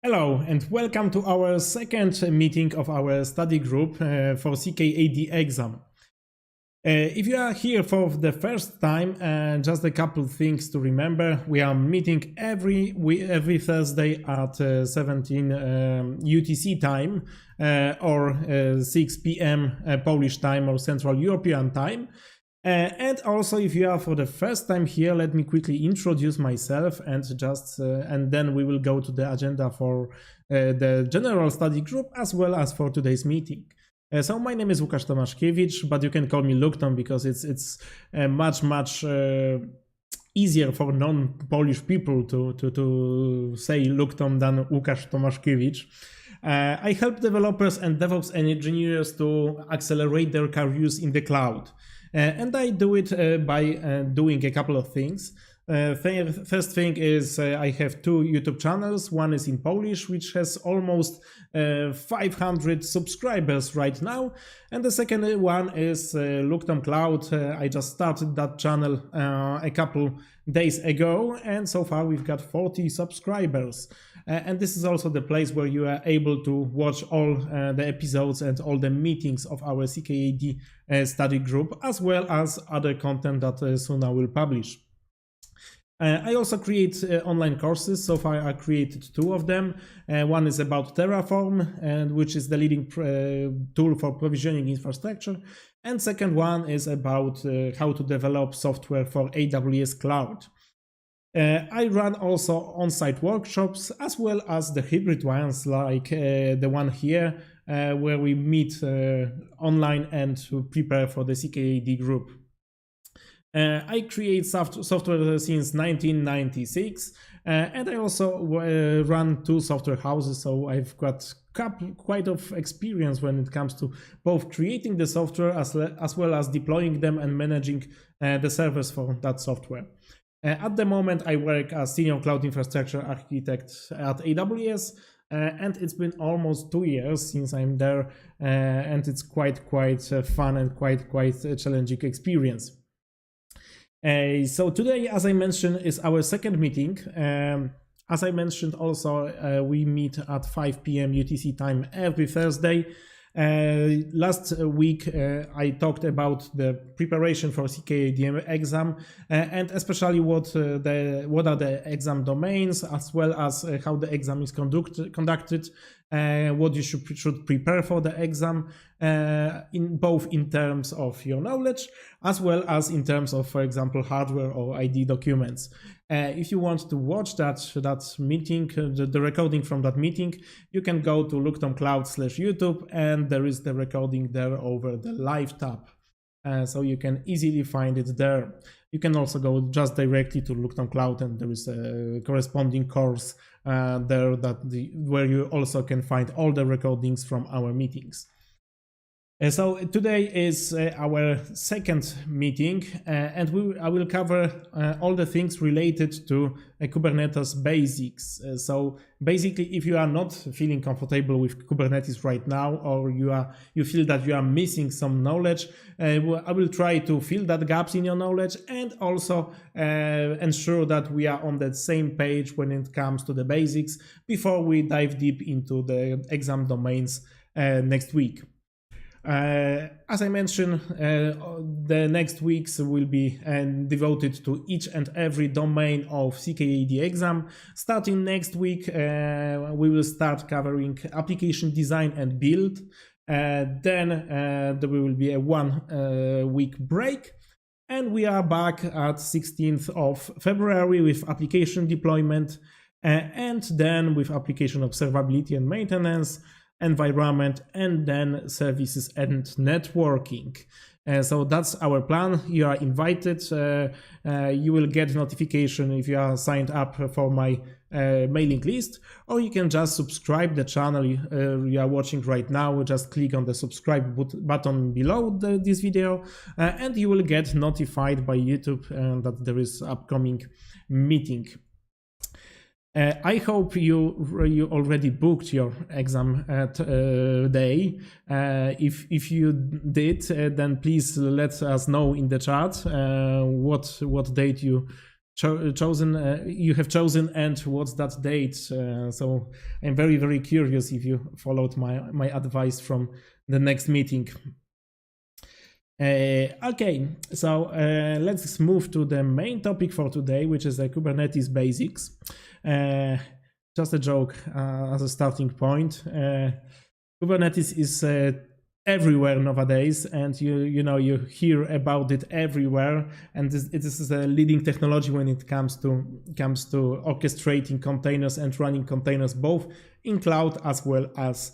Hello and welcome to our second meeting of our study group for CKAD exam. If you are here for the first time, just a couple things to remember. We are meeting every Thursday at 17 UTC time or 6 p.m. Polish time or Central European time. And also, if you are for the first time here, let me quickly introduce myself and and then we will go to the agenda for the general study group as well as for today's meeting. So my name is Łukasz Tomaszkiewicz, but you can call me Luktom because it's much easier for non-Polish people to say Luktom than Łukasz Tomaszkiewicz. I help developers and DevOps engineers to accelerate their careers in the cloud. And I do it by doing a couple of things. First thing is I have two YouTube channels. One is in Polish, which has almost 500 subscribers right now. And the second one is Luktom Cloud. I just started that channel a couple days ago, and so far we've got 40 subscribers. And this is also the place where you are able to watch all the episodes and all the meetings of our CKAD study group, as well as other content that soon I will publish. I also create online courses. So far I created two of them. One is about Terraform, and which is the leading tool for provisioning infrastructure. And second one is about how to develop software for AWS Cloud. I run also on-site workshops as well as the hybrid ones like the one here where we meet online and prepare for the CKAD group. I create software since 1996 and I also run two software houses, so I've got quite of experience when it comes to both creating the software as well as deploying them and managing the servers for that software. At the moment, I work as Senior Cloud Infrastructure Architect at AWS, and it's been almost 2 years since I'm there, and it's quite fun and quite a challenging experience. So today, as I mentioned, is our second meeting. As I mentioned also, we meet at 5 p.m. UTC time every Thursday. Last week I talked about the preparation for CKAD exam and especially what are the exam domains, as well as how the exam is conducted, what you should prepare for the exam, in both in terms of your knowledge as well as in terms of, for example, hardware or ID documents. If you want to watch that meeting, the recording from that meeting, you can go to Luktom Cloud/YouTube, and there is the recording there over the live tab. So you can easily find it there. You can also go just directly to Luktom Cloud, and there is a corresponding course there where you also can find all the recordings from our meetings. So today is our second meeting, and I will cover all the things related to Kubernetes basics. So basically, if you are not feeling comfortable with Kubernetes right now, or you feel that you are missing some knowledge, I will try to fill that gaps in your knowledge and also ensure that we are on the same page when it comes to the basics before we dive deep into the exam domains next week. As I mentioned, the next weeks will be devoted to each and every domain of CKAD exam. Starting next week, we will start covering application design and build. Then there will be a 1 week break, and we are back at 16th of February with application deployment, and then with application observability and maintenance, environment, and then services and networking. So that's our plan. You are invited. You will get notification if you are signed up for my mailing list, or you can just subscribe the channel you are watching right now. Just click on the subscribe button below this video, and you will get notified by YouTube that there is upcoming meeting. I hope you already booked your exam day. If you did, then please let us know in the chat what date you you have chosen, and what's that date. So I'm very, very curious if you followed my advice from the next meeting. Okay, so let's move to the main topic for today, which is the Kubernetes basics. Just a joke as a starting point. Kubernetes is everywhere nowadays, and you hear about it everywhere, and it is a leading technology when it comes to orchestrating containers and running containers both in cloud as well as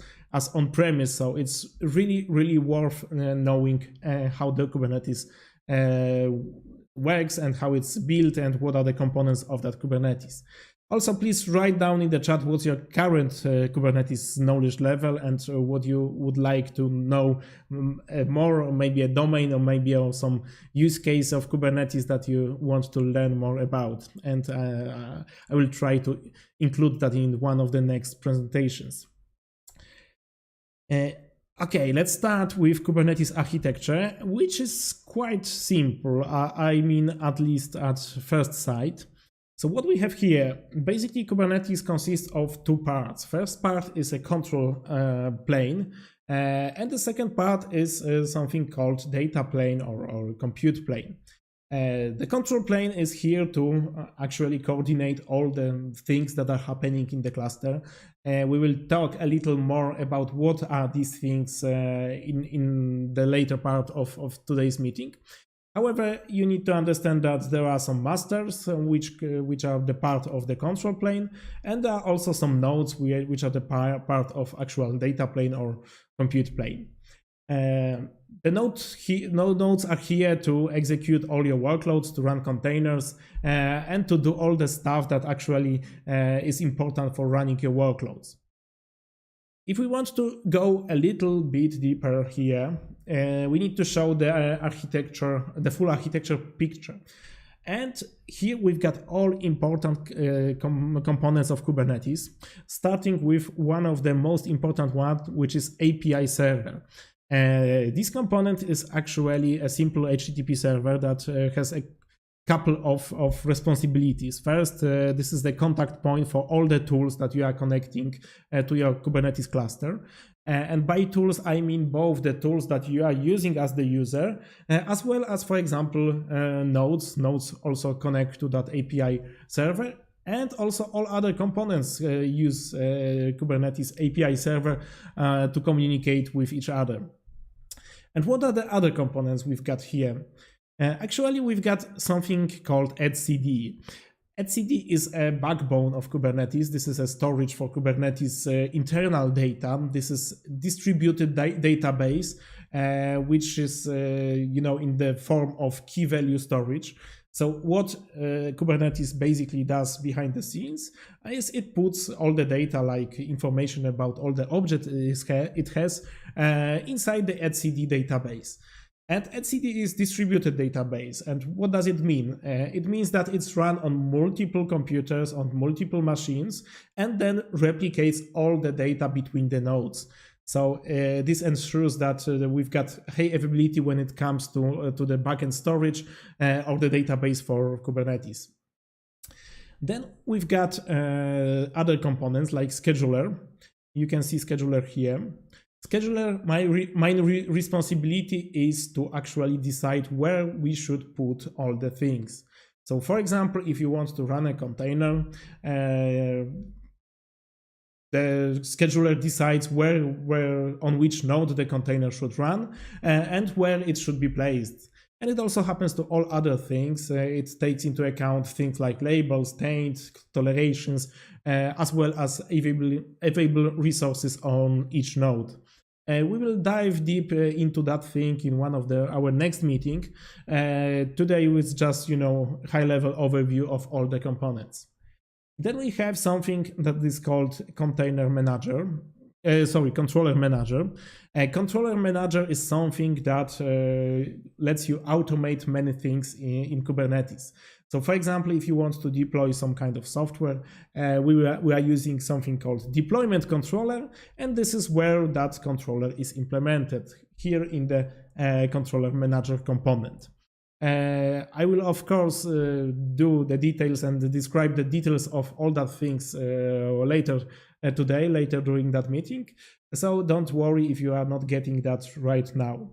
on-premise. So it's really worth knowing how the Kubernetes works and how it's built and what are the components of that Kubernetes. Also, please write down in the chat what's your current Kubernetes knowledge level and what you would like to know more, or maybe a domain, or maybe some use case of Kubernetes that you want to learn more about. And I will try to include that in one of the next presentations. Okay, let's start with Kubernetes architecture, which is quite simple. I mean, at least at first sight. So what we have here, basically Kubernetes consists of two parts. First part is a control plane, and the second part is something called data plane or compute plane. The control plane is here to actually coordinate all the things that are happening in the cluster. We will talk a little more about what are these things in the later part of today's meeting. However, you need to understand that there are some masters which are the part of the control plane, and there are also some nodes which are the part of actual data plane or compute plane. The nodes are here to execute all your workloads, to run containers, and to do all the stuff that actually is important for running your workloads. If we want to go a little bit deeper here, we need to show the architecture, the full architecture picture. And here we've got all important components of Kubernetes, starting with one of the most important ones, which is API server. This component is actually a simple HTTP server that has a couple of responsibilities. First, this is the contact point for all the tools that you are connecting to your Kubernetes cluster. And by tools, I mean both the tools that you are using as the user, as well as, for example, nodes. Nodes also connect to that API server. And also all other components use Kubernetes API server to communicate with each other. And what are the other components we've got here? Actually, we've got something called etcd. etcd is a backbone of Kubernetes. This is a storage for Kubernetes internal data. This is distributed database, which is in the form of key value storage. So what Kubernetes basically does behind the scenes is it puts all the data, like information about all the objects it has, inside the etcd database. And etcd is distributed database. And what does it mean? It means that it's run on multiple computers, on multiple machines, and then replicates all the data between the nodes. So this ensures that we've got high availability when it comes to the backend storage of the database for Kubernetes. Then we've got other components like scheduler. You can see scheduler here. Scheduler, my responsibility is to actually decide where we should put all the things. So for example, if you want to run a container, the scheduler decides where on which node the container should run and where it should be placed. And it also happens to all other things. It takes into account things like labels, taints, tolerations, as well as available resources on each node. We will dive deep into that thing in one of our next meeting. Today was just, high-level overview of all the components. Then we have something that is called controller manager. A controller manager is something that lets you automate many things in Kubernetes. So for example, if you want to deploy some kind of software, we are using something called deployment controller, and this is where that controller is implemented, here in the controller manager component. I will of course do the details and describe the details of all that things later during that meeting. So don't worry if you are not getting that right now.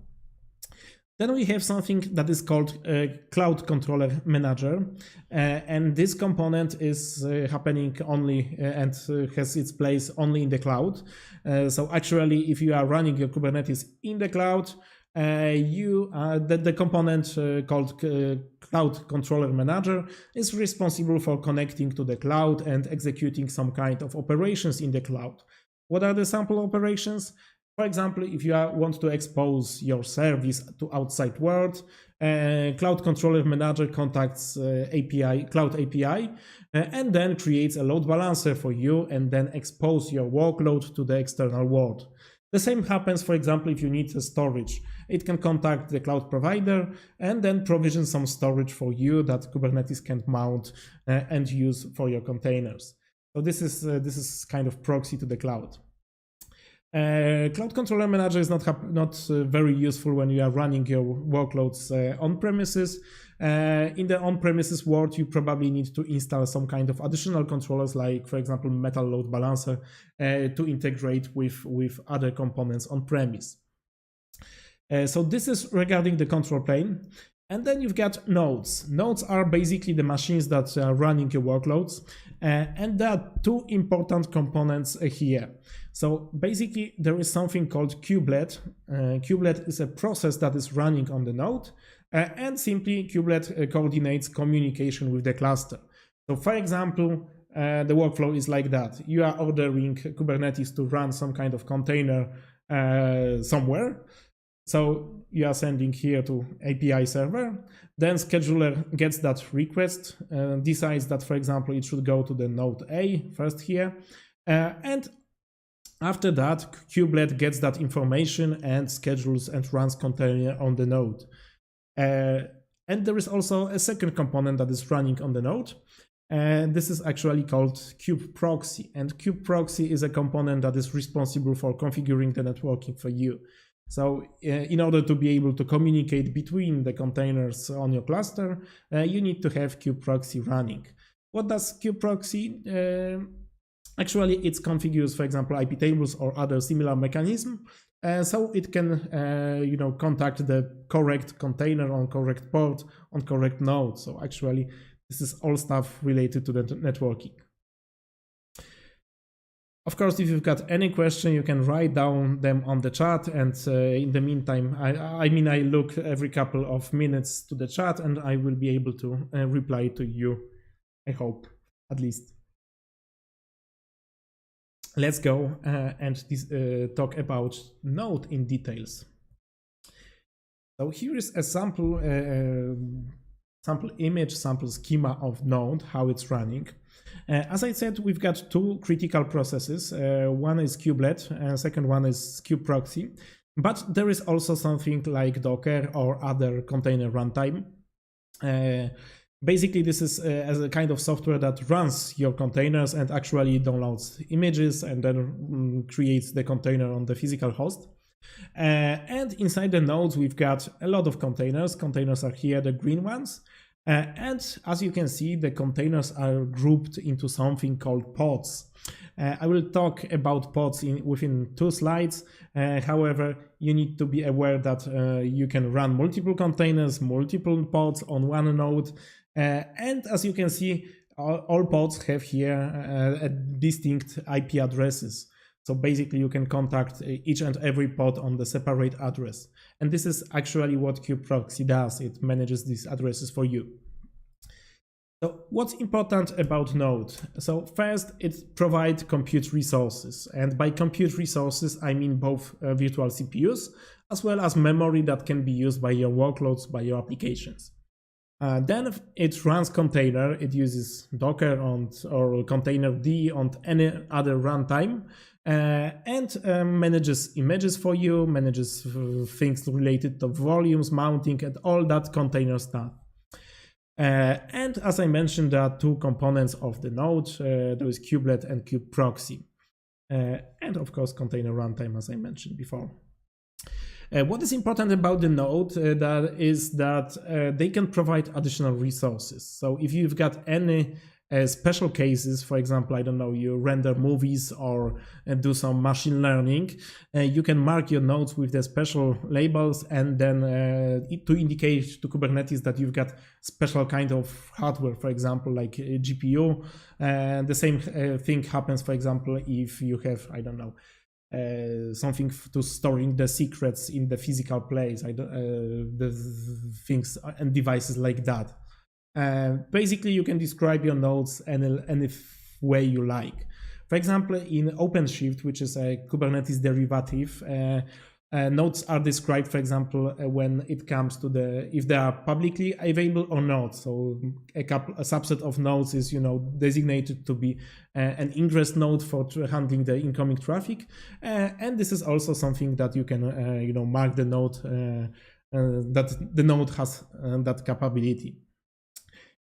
Then we have something that is called Cloud Controller Manager, and this component is happening only and has its place only in the cloud. So actually, if you are running your Kubernetes in the cloud, the component called Cloud Controller Manager is responsible for connecting to the cloud and executing some kind of operations in the cloud. What are the sample operations? For example, if you want to expose your service to outside world, Cloud Controller Manager contacts Cloud API, and then creates a load balancer for you and then expose your workload to the external world. The same happens, for example, if you need a storage. It can contact the cloud provider and then provision some storage for you that Kubernetes can mount and use for your containers. So this is kind of proxy to the cloud. Cloud Controller Manager is not very useful when you are running your workloads on premises. In the on-premises world, you probably need to install some kind of additional controllers, like, for example, Metal Load Balancer, to integrate with other components on-premise. So this is regarding the control plane. And then you've got nodes. Nodes are basically the machines that are running your workloads. And there are two important components here. So basically, there is something called kubelet. Kubelet is a process that is running on the node. And simply, kubelet coordinates communication with the cluster. So for example, the workflow is like that. You are ordering Kubernetes to run some kind of container somewhere. So you are sending here to API server, then scheduler gets that request, decides that, for example, it should go to the node A first here, and after that, kubelet gets that information and schedules and runs container on the node. And there is also a second component that is running on the node, and this is actually called kubeproxy. And kubeproxy is a component that is responsible for configuring the networking for you. So in order to be able to communicate between the containers on your cluster, you need to have kubeproxy running. What does kubeproxy? Actually, it configures, for example, IP tables or other similar mechanism, so it can contact the correct container on correct port on correct node. So actually, this is all stuff related to the networking. Of course, if you've got any question, you can write down them on the chat. And in the meantime, I look every couple of minutes to the chat and I will be able to reply to you, I hope, at least. Let's go and talk about Node in details. So here is a sample image, sample schema of Node, how it's running. As I said, we've got two critical processes. One is kubelet, and second one is kubeproxy. But there is also something like Docker or other container runtime. Basically, this is as a kind of software that runs your containers and actually downloads images and then creates the container on the physical host. And inside the nodes, we've got a lot of containers. Containers are here, the green ones. And as you can see, the containers are grouped into something called pods. I will talk about pods within 2 slides. However, you need to be aware that you can run multiple containers, multiple pods on one node. And as you can see, all pods have here distinct IP addresses. So basically, you can contact each and every pod on the separate address. And this is actually what kubeproxy does. It manages these addresses for you. So what's important about Node? So first, it provides compute resources. And by compute resources, I mean both virtual CPUs, as well as memory that can be used by your workloads, by your applications. Then it runs container. It uses Docker or containerd on any other runtime. And manages images for you, manages things related to volumes, mounting, and all that container stuff. And as I mentioned, there are 2 components of the node. There is kubelet and kubeproxy. And of course, container runtime, as I mentioned before. What is important about the node that they can provide additional resources. So if you've got any special cases, for example, I don't know, you render movies or do some machine learning, you can mark your nodes with the special labels and then to indicate to Kubernetes that you've got special kind of hardware, for example, like a GPU. And the same thing happens, for example, if you have, I don't know, something to storing the secrets in the physical place, the things and devices like that. Basically, you can describe your nodes any way you like. For example, in OpenShift, which is a Kubernetes derivative, nodes are described, for example, when it comes to if they are publicly available or not. So a subset of nodes is, designated to be an ingress node for handling the incoming traffic, and this is also something that you can, mark the node that the node has that capability.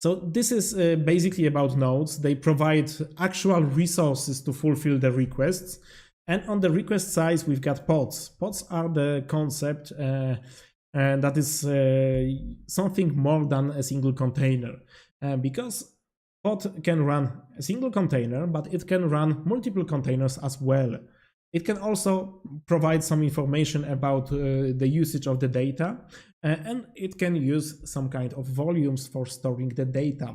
So this is basically about nodes. They provide actual resources to fulfill the requests. And on the request side, we've got pods. Pods are the concept that is something more than a single container. Because pod can run a single container, but it can run multiple containers as well. It can also provide some information about the usage of the data, and it can use some kind of volumes for storing the data.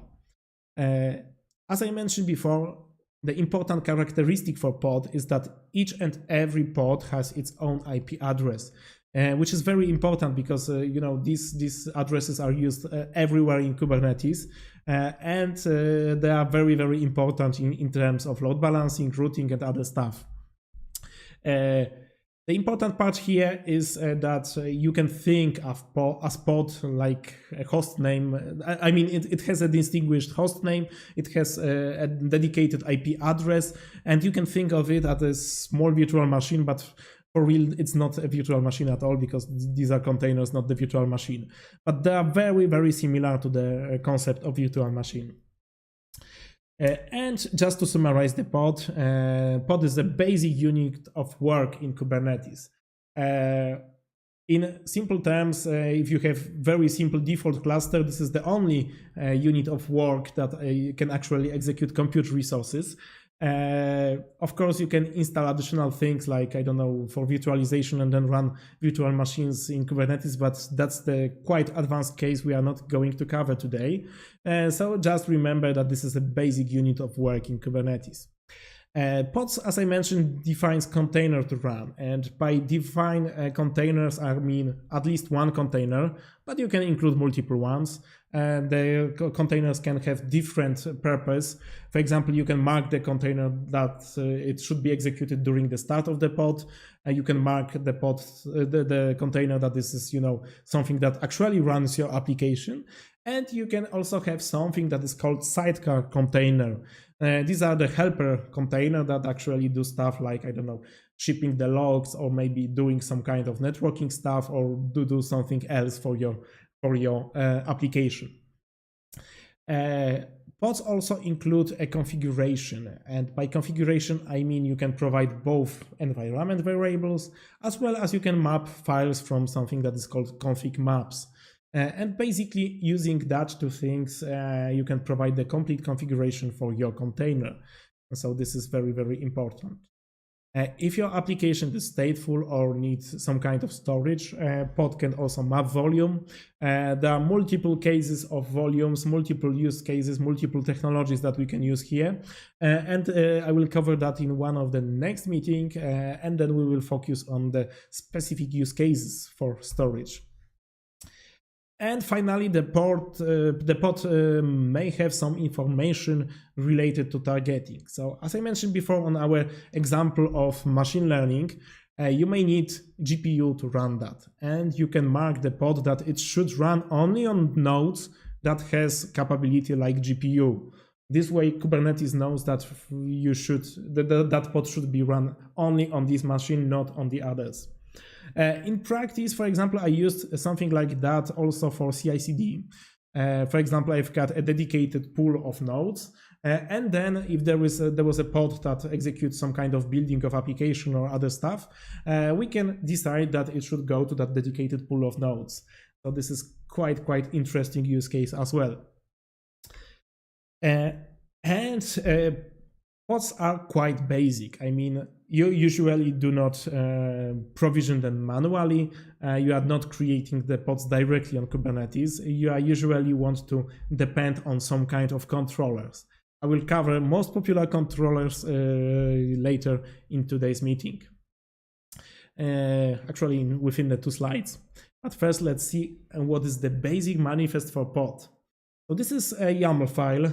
As I mentioned before, the important characteristic for pod is that each and every pod has its own IP address, which is very important because these addresses are used everywhere in Kubernetes, and they are very, very important in terms of load balancing, routing, and other stuff. The important part here is that you can think of as pod like a host name. I mean, it has a distinguished host name, it has a dedicated IP address, and you can think of it as a small virtual machine, but for real, it's not a virtual machine at all because these are containers, not the virtual machine. But they are very, very similar to the concept of virtual machine. And just to summarize the pod, pod is the basic unit of work in Kubernetes. In simple terms, if you have very simple default cluster, this is the only unit of work that can actually execute compute resources. Of course, you can install additional things like, I don't know, for virtualization and then run virtual machines in Kubernetes, but that's the quite advanced case we are not going to cover today. So just remember that this is a basic unit of work in Kubernetes. Pods, as I mentioned, defines container to run, and by define containers, I mean at least one container, but you can include multiple ones. The containers can have different purpose. For example, you can mark the container that it should be executed during the start of the pod. You can mark the pod, the container that this is, something that actually runs your application. And you can also have something that is called sidecar container. These are the helper container that actually do stuff like, I don't know, shipping the logs or maybe doing some kind of networking stuff or do something else for your application. Pods also include a configuration, and by configuration I mean you can provide both environment variables as well as you can map files from something that is called config maps. And basically using that two things, you can provide the complete configuration for your container. So this is very, very important. If your application is stateful or needs some kind of storage, pod can also map volume. There are multiple cases of volumes, multiple use cases, multiple technologies that we can use here. And I will cover that in one of the next meeting, and then we will focus on the specific use cases for storage. And finally, the pod may have some information related to targeting. So as I mentioned before on our example of machine learning, you may need GPU to run that. And you can mark the pod that it should run only on nodes that has capability like GPU. This way, Kubernetes knows that that pod should be run only on this machine, not on the others. In practice, for example, I used something like that also for CI/CD. For example, I've got a dedicated pool of nodes, And then if there was a pod that executes some kind of building of application or other stuff, we can decide that it should go to that dedicated pool of nodes. So this is quite interesting use case as well. Pods are quite basic. I mean, you usually do not provision them manually. You are not creating the pods directly on Kubernetes. You are usually want to depend on some kind of controllers. I will cover most popular controllers later in today's meeting. Actually, within the 2 slides. But first, let's see what is the basic manifest for pod. So this is a YAML file.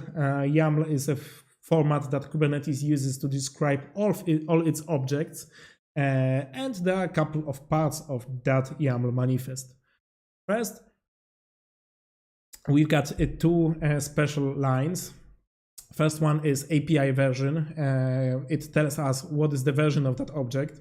YAML is a format that Kubernetes uses to describe all its objects. And there are a couple of parts of that YAML manifest. First, we've got 2 special lines. First one is API version. It tells us what is the version of that object.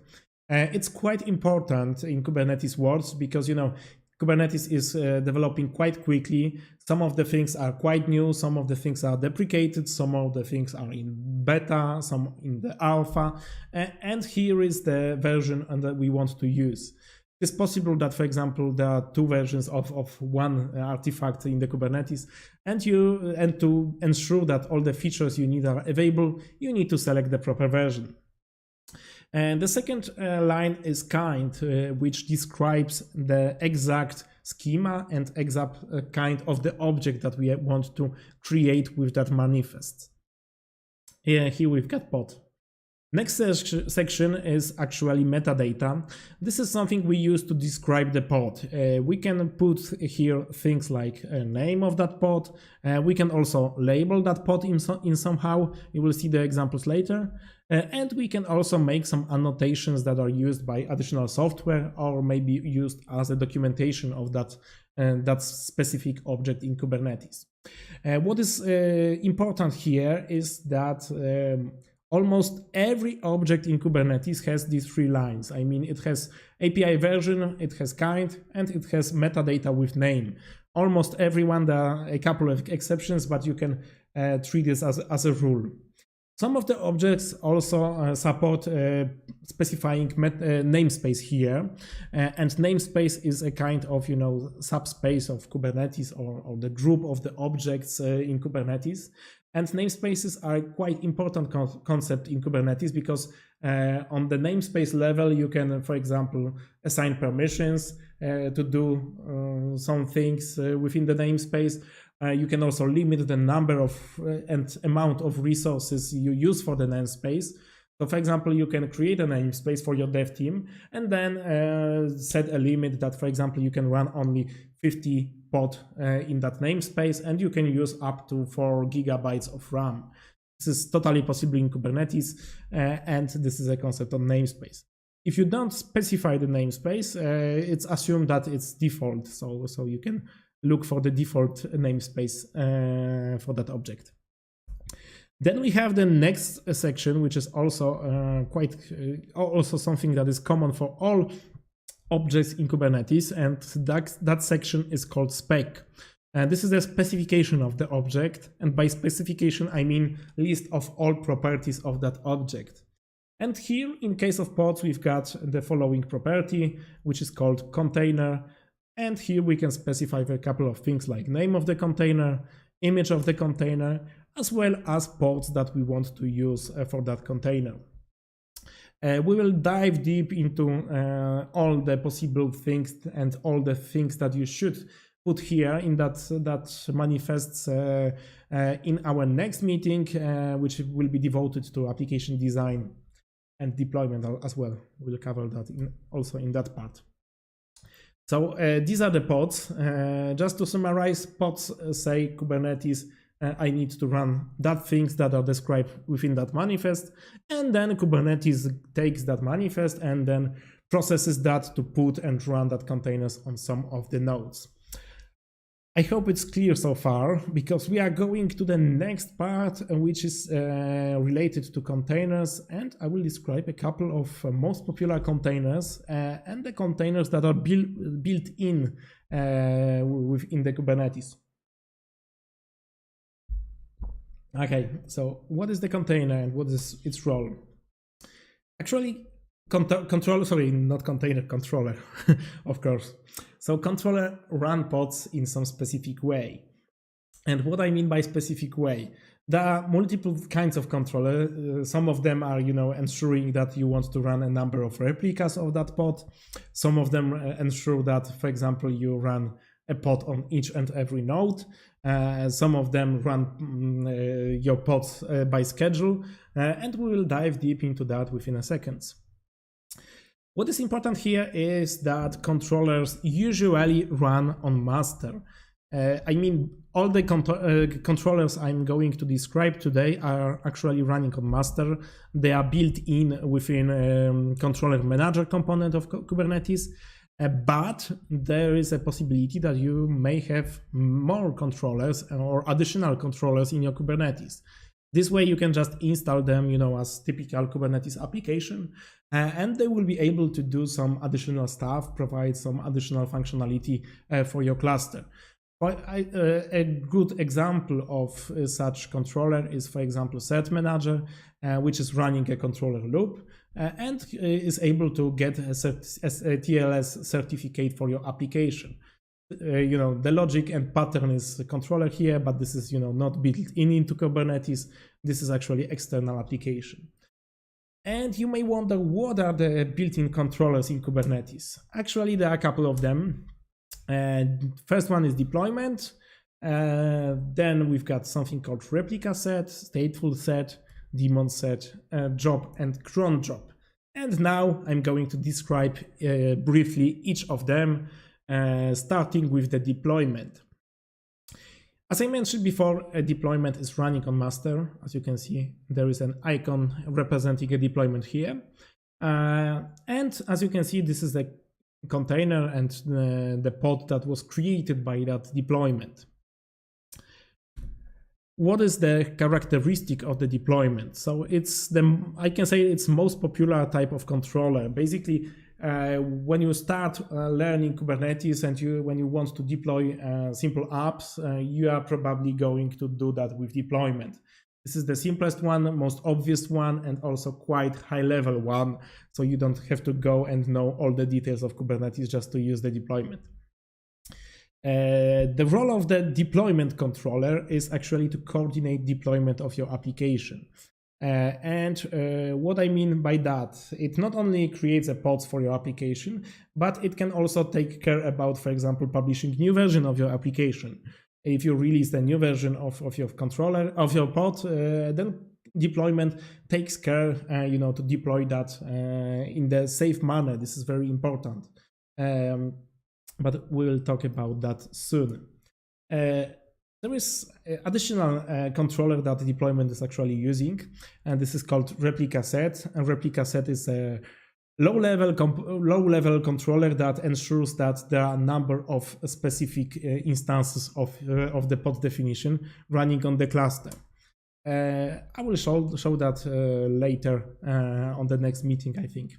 It's quite important in Kubernetes worlds because, you know, Kubernetes is developing quite quickly. Some of the things are quite new, some of the things are deprecated, some of the things are in beta, some in the alpha, and here is the version that we want to use. It's possible that, for example, there are 2 versions of one artifact in the Kubernetes, and to ensure that all the features you need are available, you need to select the proper version. And the second line is kind, which describes the exact schema and exact kind of the object that we want to create with that manifest. Here we've got pod. Next section is actually metadata. This is something we use to describe the pod. We can put here things like a name of that pod. We can also label that pod in somehow. You will see the examples later. And we can also make some annotations that are used by additional software or maybe used as a documentation of that specific object in Kubernetes. What is important here is that almost every object in Kubernetes has these 3 lines. I mean, it has API version, it has kind, and it has metadata with name. Almost everyone, there are a couple of exceptions, but you can treat this as a rule. Some of the objects also support specifying namespace here, and namespace is a kind of, you know, subspace of Kubernetes or the group of the objects in Kubernetes. And namespaces are a quite important concept in Kubernetes because on the namespace level, you can, for example, assign permissions to do some things within the namespace. You can also limit the number of and amount of resources you use for the namespace. So, for example, you can create a namespace for your dev team and then set a limit that, for example, you can run only 50 pod in that namespace and you can use up to 4 gigabytes of RAM. This is totally possible in Kubernetes, and this is a concept of namespace. If you don't specify the namespace, it's assumed that it's default, so you can look for the default namespace for that object. Then we have the next section, which is also also something that is common for all objects in Kubernetes, and that section is called spec. This is the specification of the object, and by specification I mean list of all properties of that object. And here, in case of pods, we've got the following property, which is called container. And here we can specify a couple of things like name of the container, image of the container, as well as pods that we want to use for that container. We will dive deep into all the possible things and all the things that you should put here in that manifests in our next meeting, which will be devoted to application design and deployment as well. We'll cover that also in that part. So these are the pods. Just to summarize, pods say Kubernetes, I need to run that things that are described within that manifest, and then Kubernetes takes that manifest and then processes that to put and run that containers on some of the nodes. I hope it's clear so far, because we are going to the next part, which is related to containers, and I will describe a couple of most popular containers and the containers that are built in within the Kubernetes. Okay, so what is the container and what is its role? Actually, controller, sorry, not container, controller, of course. So controller run pods in some specific way. And what I mean by specific way, there are multiple kinds of controller. Some of them are, ensuring that you want to run a number of replicas of that pod. Some of them ensure that, for example, you run a pod on each and every node. Some of them run your pods by schedule, and we will dive deep into that within a second. What is important here is that controllers usually run on master. I mean, all the controllers I'm going to describe today are actually running on master. They are built in within controller manager component of Kubernetes, but there is a possibility that you may have more controllers or additional controllers in your Kubernetes. This way you can just install them, as typical Kubernetes application, and they will be able to do some additional stuff, provide some additional functionality for your cluster. A good example of such controller is, for example, Set Manager, which is running a controller loop and is able to get a TLS certificate for your application. The logic and pattern is the controller here, but this is, not built into Kubernetes. This is actually external application. And you may wonder, what are the built-in controllers in Kubernetes? Actually, there are a couple of them. First one is deployment. Then we've got something called replica set, stateful set, daemon set, job, and cron job. And now I'm going to describe briefly each of them, starting with the deployment. As I mentioned before, a deployment is running on master. As you can see, there is an icon representing a deployment here. And as you can see, this is the container and the pod that was created by that deployment. What is the characteristic of the deployment? So I can say it's most popular type of controller. Basically, when you start learning Kubernetes and when you want to deploy simple apps, you are probably going to do that with deployment. This is the simplest one, most obvious one, and also quite high level one. So you don't have to go and know all the details of Kubernetes just to use the deployment. The role of the deployment controller is actually to coordinate deployment of your application. What I mean by that, it not only creates a pods for your application, but it can also take care about, for example, publishing new version of your application. If you release the new version of your controller, of your pod, then deployment takes care, to deploy that in the safe manner. This is very important. But we'll talk about that soon. There is additional controller that the deployment is actually using, and this is called replica set. And replica set is a low-level controller that ensures that there are a number of specific instances of the pod definition running on the cluster. I will show that later on the next meeting, I think.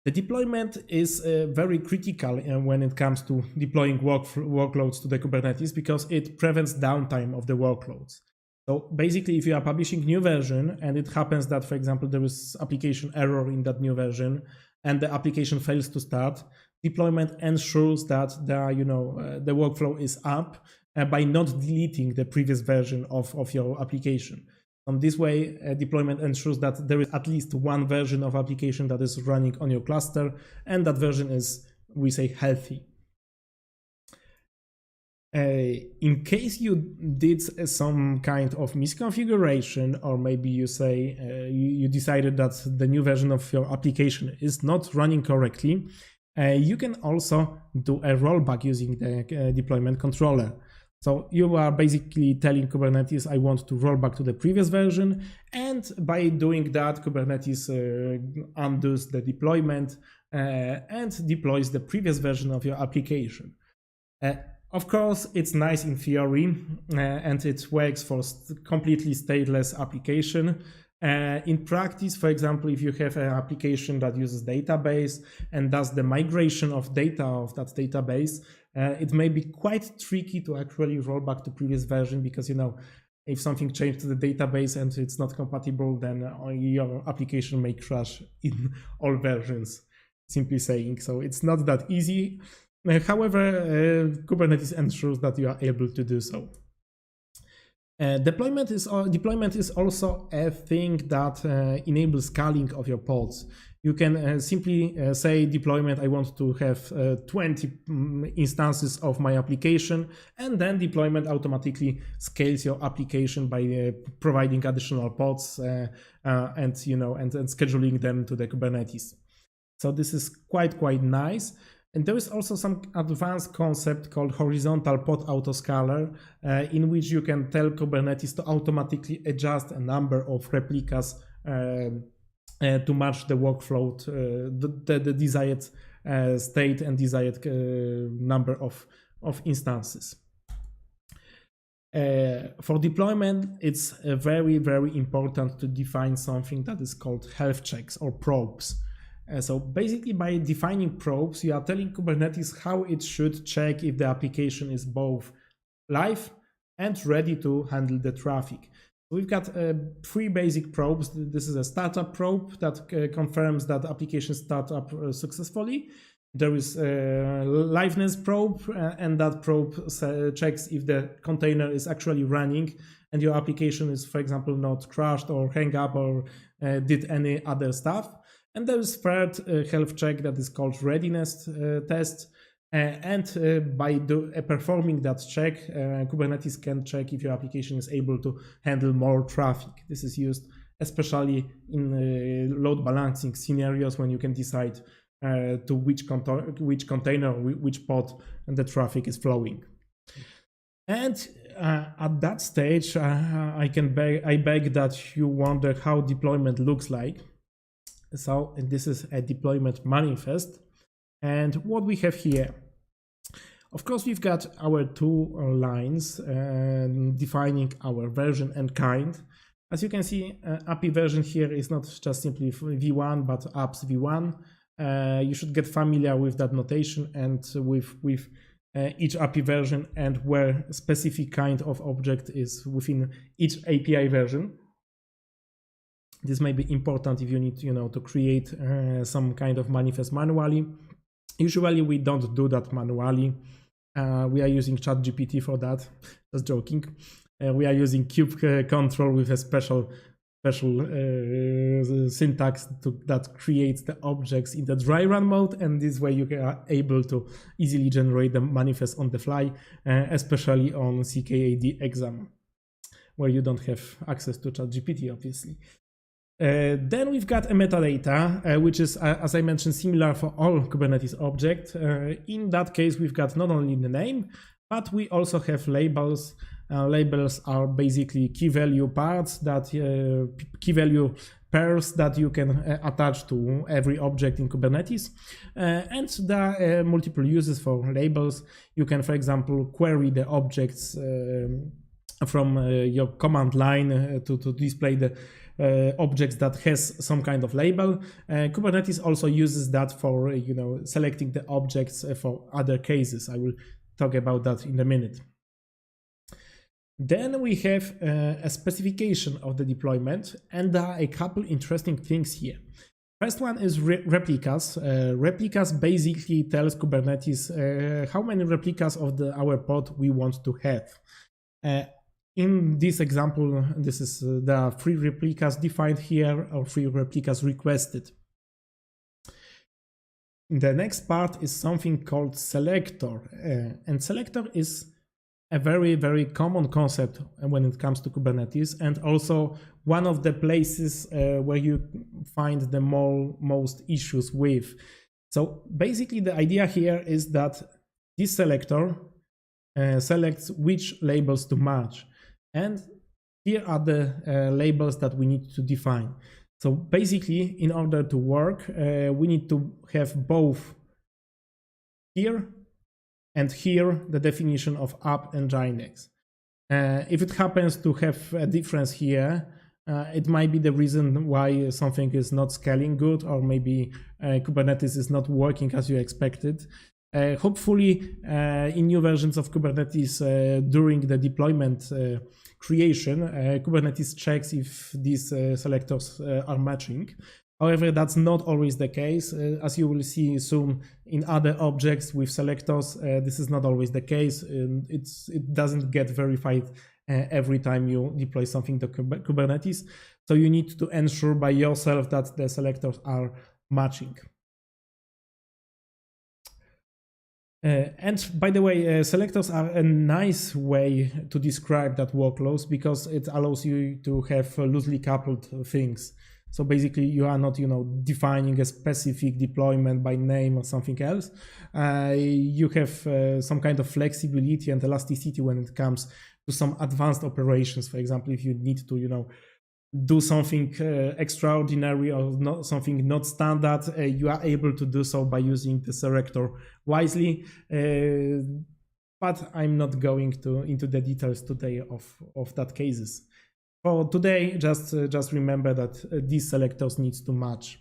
The deployment is very critical when it comes to deploying workloads to the Kubernetes because it prevents downtime of the workloads. So basically, if you are publishing new version and it happens that, for example, there is application error in that new version and the application fails to start, deployment ensures that the workflow is up by not deleting the previous version of your application. On this way, deployment ensures that there is at least one version of application that is running on your cluster, and that version is, we say, healthy. In case you did some kind of misconfiguration, or maybe you say you decided that the new version of your application is not running correctly, you can also do a rollback using the deployment controller. So you are basically telling Kubernetes, I want to roll back to the previous version, and by doing that, Kubernetes undoes the deployment and deploys the previous version of your application. Of course, it's nice in theory, and it works for completely stateless application. In practice, for example, if you have an application that uses database and does the migration of data of that database, it may be quite tricky to actually roll back to previous version because, if something changed to the database and it's not compatible, then your application may crash in all versions, simply saying. So it's not that easy. However, Kubernetes ensures that you are able to do so. Deployment is also a thing that enables scaling of your pods. You can simply say deployment, I want to have 20 instances of my application, and then deployment automatically scales your application by providing additional pods and scheduling them to the Kubernetes. So this is quite nice. And there is also some advanced concept called horizontal pod autoscaler, in which you can tell Kubernetes to automatically adjust a number of replicas to match the workflow, the desired state and desired number of instances. For deployment, it's very important to define something that is called health checks or probes. So basically, by defining probes, you are telling Kubernetes how it should check if the application is both live and ready to handle the traffic. We've got 3 basic probes. This is a startup probe that confirms that application startup successfully. There is a liveness probe, and that probe checks if the container is actually running and your application is, for example, not crashed or hang up or did any other stuff. And there is third health check that is called readiness test. By performing that check, Kubernetes can check if your application is able to handle more traffic. This is used especially in load balancing scenarios when you can decide to which container, which pod the traffic is flowing. And at that stage, I beg that you wonder how deployment looks like. So this is a deployment manifest. And what we have here, of course, we've got our 2 lines defining our version and kind. As you can see, API version here is not just simply v1, but apps v1. You should get familiar with that notation and with each API version and where specific kind of object is within each API version. This may be important if you need, to create some kind of manifest manually. Usually we don't do that manually. We are using ChatGPT for that. Just joking. We are using kube control with a special syntax that creates the objects in the dry run mode, and this way you are able to easily generate the manifest on the fly, especially on CKAD exam, where you don't have access to ChatGPT, obviously. Then we've got a metadata, which is, as I mentioned, similar for all Kubernetes objects. In that case, we've got not only the name, but we also have labels. Labels are basically key value parts key value pairs that you can attach to every object in Kubernetes. And there are multiple uses for labels. You can, for example, query the objects from your command line to display the objects that has some kind of label. Kubernetes also uses that for selecting the objects for other cases. I will talk about that in a minute. Then we have a specification of the deployment, and there are a couple interesting things here. First one is replicas. Replicas basically tells Kubernetes how many replicas of our pod we want to have. In this example, there are 3 replicas defined here, or 3 replicas requested. The next part is something called selector, and selector is a very common concept when it comes to Kubernetes, and also one of the places where you find the most issues with. So basically the idea here is that this selector selects which labels to match. And here are the labels that we need to define. So basically, in order to work, we need to have both here and here the definition of app and Nginx. If it happens to have a difference here, it might be the reason why something is not scaling good, or maybe Kubernetes is not working as you expected. Hopefully, in new versions of Kubernetes, during the deployment creation, Kubernetes checks if these selectors are matching. However, that's not always the case. As you will see soon in other objects with selectors, this is not always the case. It doesn't get verified every time you deploy something to Kubernetes. So you need to ensure by yourself that the selectors are matching. And by the way, selectors are a nice way to describe that workloads because it allows you to have loosely coupled things. So basically, you are not, defining a specific deployment by name or something else. You have some kind of flexibility and elasticity when it comes to some advanced operations. For example, if you need to, do something extraordinary or something not standard, you are able to do so by using the selector wisely. But I'm not going into the details today of that cases. For today, just remember that these selectors need to match.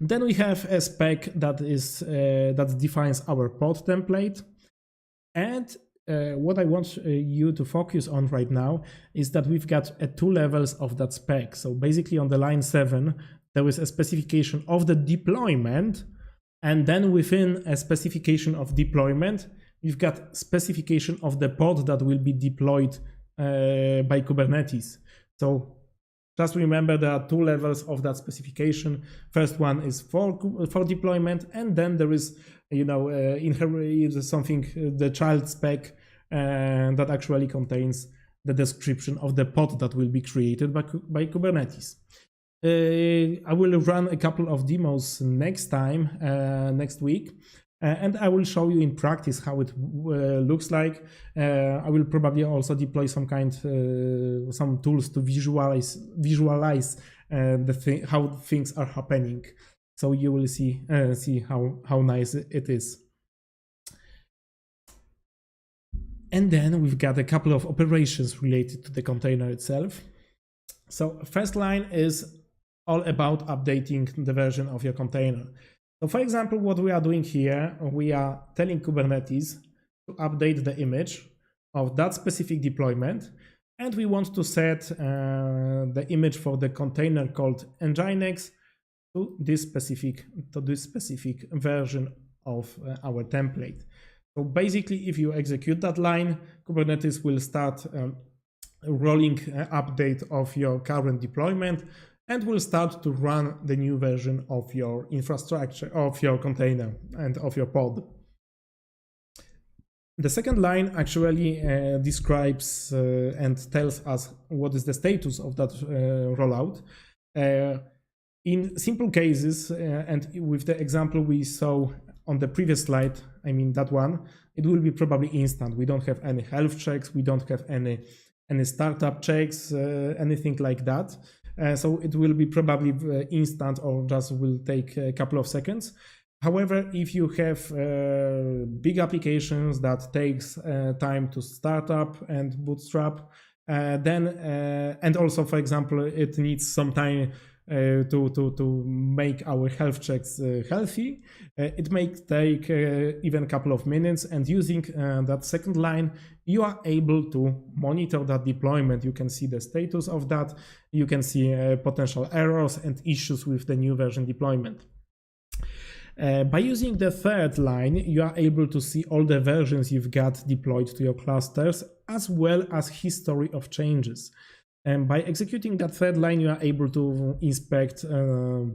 Then we have a spec that defines our pod template. And what I want you to focus on right now is that we've got 2 levels of that spec. So basically on the line 7, there is a specification of the deployment. And then within a specification of deployment, we've got specification of the pod that will be deployed by Kubernetes. So just remember there are 2 levels of that specification. First one is for deployment, and then there is something, the child spec that actually contains the description of the pod that will be created by Kubernetes. I will run a couple of demos next week. And I will show you in practice how it looks like. I will probably also deploy some tools to visualize how things are happening. So you will see how nice it is. And then we've got a couple of operations related to the container itself. So first line is all about updating the version of your container. So for example, what we are doing here, we are telling Kubernetes to update the image of that specific deployment, and we want to set the image for the container called Nginx to this specific version of our template. So basically, if you execute that line, Kubernetes will start rolling update of your current deployment and will start to run the new version of your infrastructure, of your container and of your pod. The second line actually describes and tells us what is the status of that rollout. In simple cases, and with the example we saw on the previous slide, I mean that one, it will be probably instant. We don't have any health checks, we don't have any startup checks, anything like that. So it will be probably instant or just will take a couple of seconds. However, if you have big applications that takes time to start up and bootstrap, then and also, for example, it needs some time to make our health checks healthy. It may take even a couple of minutes, and using that second line, you are able to monitor that deployment. You can see the status of that. You can see potential errors and issues with the new version deployment. By using the third line, you are able to see all the versions you've got deployed to your clusters, as well as history of changes. And by executing that third line, you are able to inspect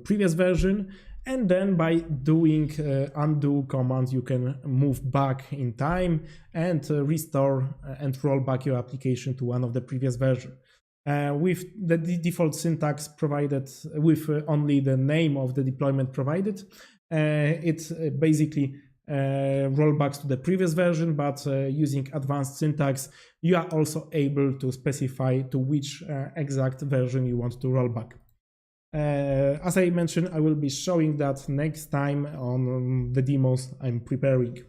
previous version, and then by doing undo commands, you can move back in time and restore and roll back your application to one of the previous version. With the default syntax provided, with only the name of the deployment provided, it basically rollbacks to the previous version, but using advanced syntax, you are also able to specify to which exact version you want to roll back. As I mentioned, I will be showing that next time on the demos I'm preparing.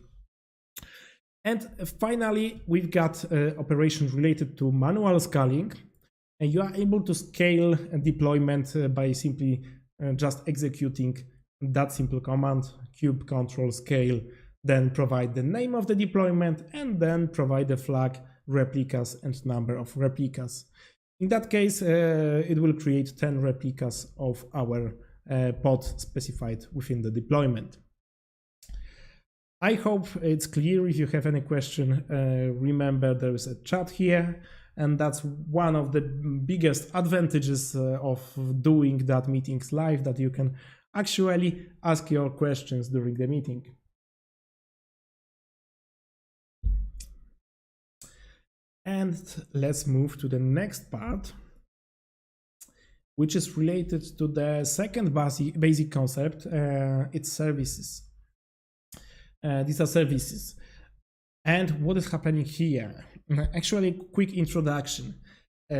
And finally, we've got operations related to manual scaling, and you are able to scale a deployment by simply just executing that simple command, kube control scale, then provide the name of the deployment, and then provide the flag replicas and number of replicas. In that case, it will create 10 replicas of our pod specified within the deployment. I hope it's clear. If you have any question, remember there is a chat here, and that's one of the biggest advantages of doing that meetings live, that you can actually ask your questions during the meeting. And let's move to the next part, which is related to the second basic concept. It's services. These are services. And what is happening here? Actually, quick introduction.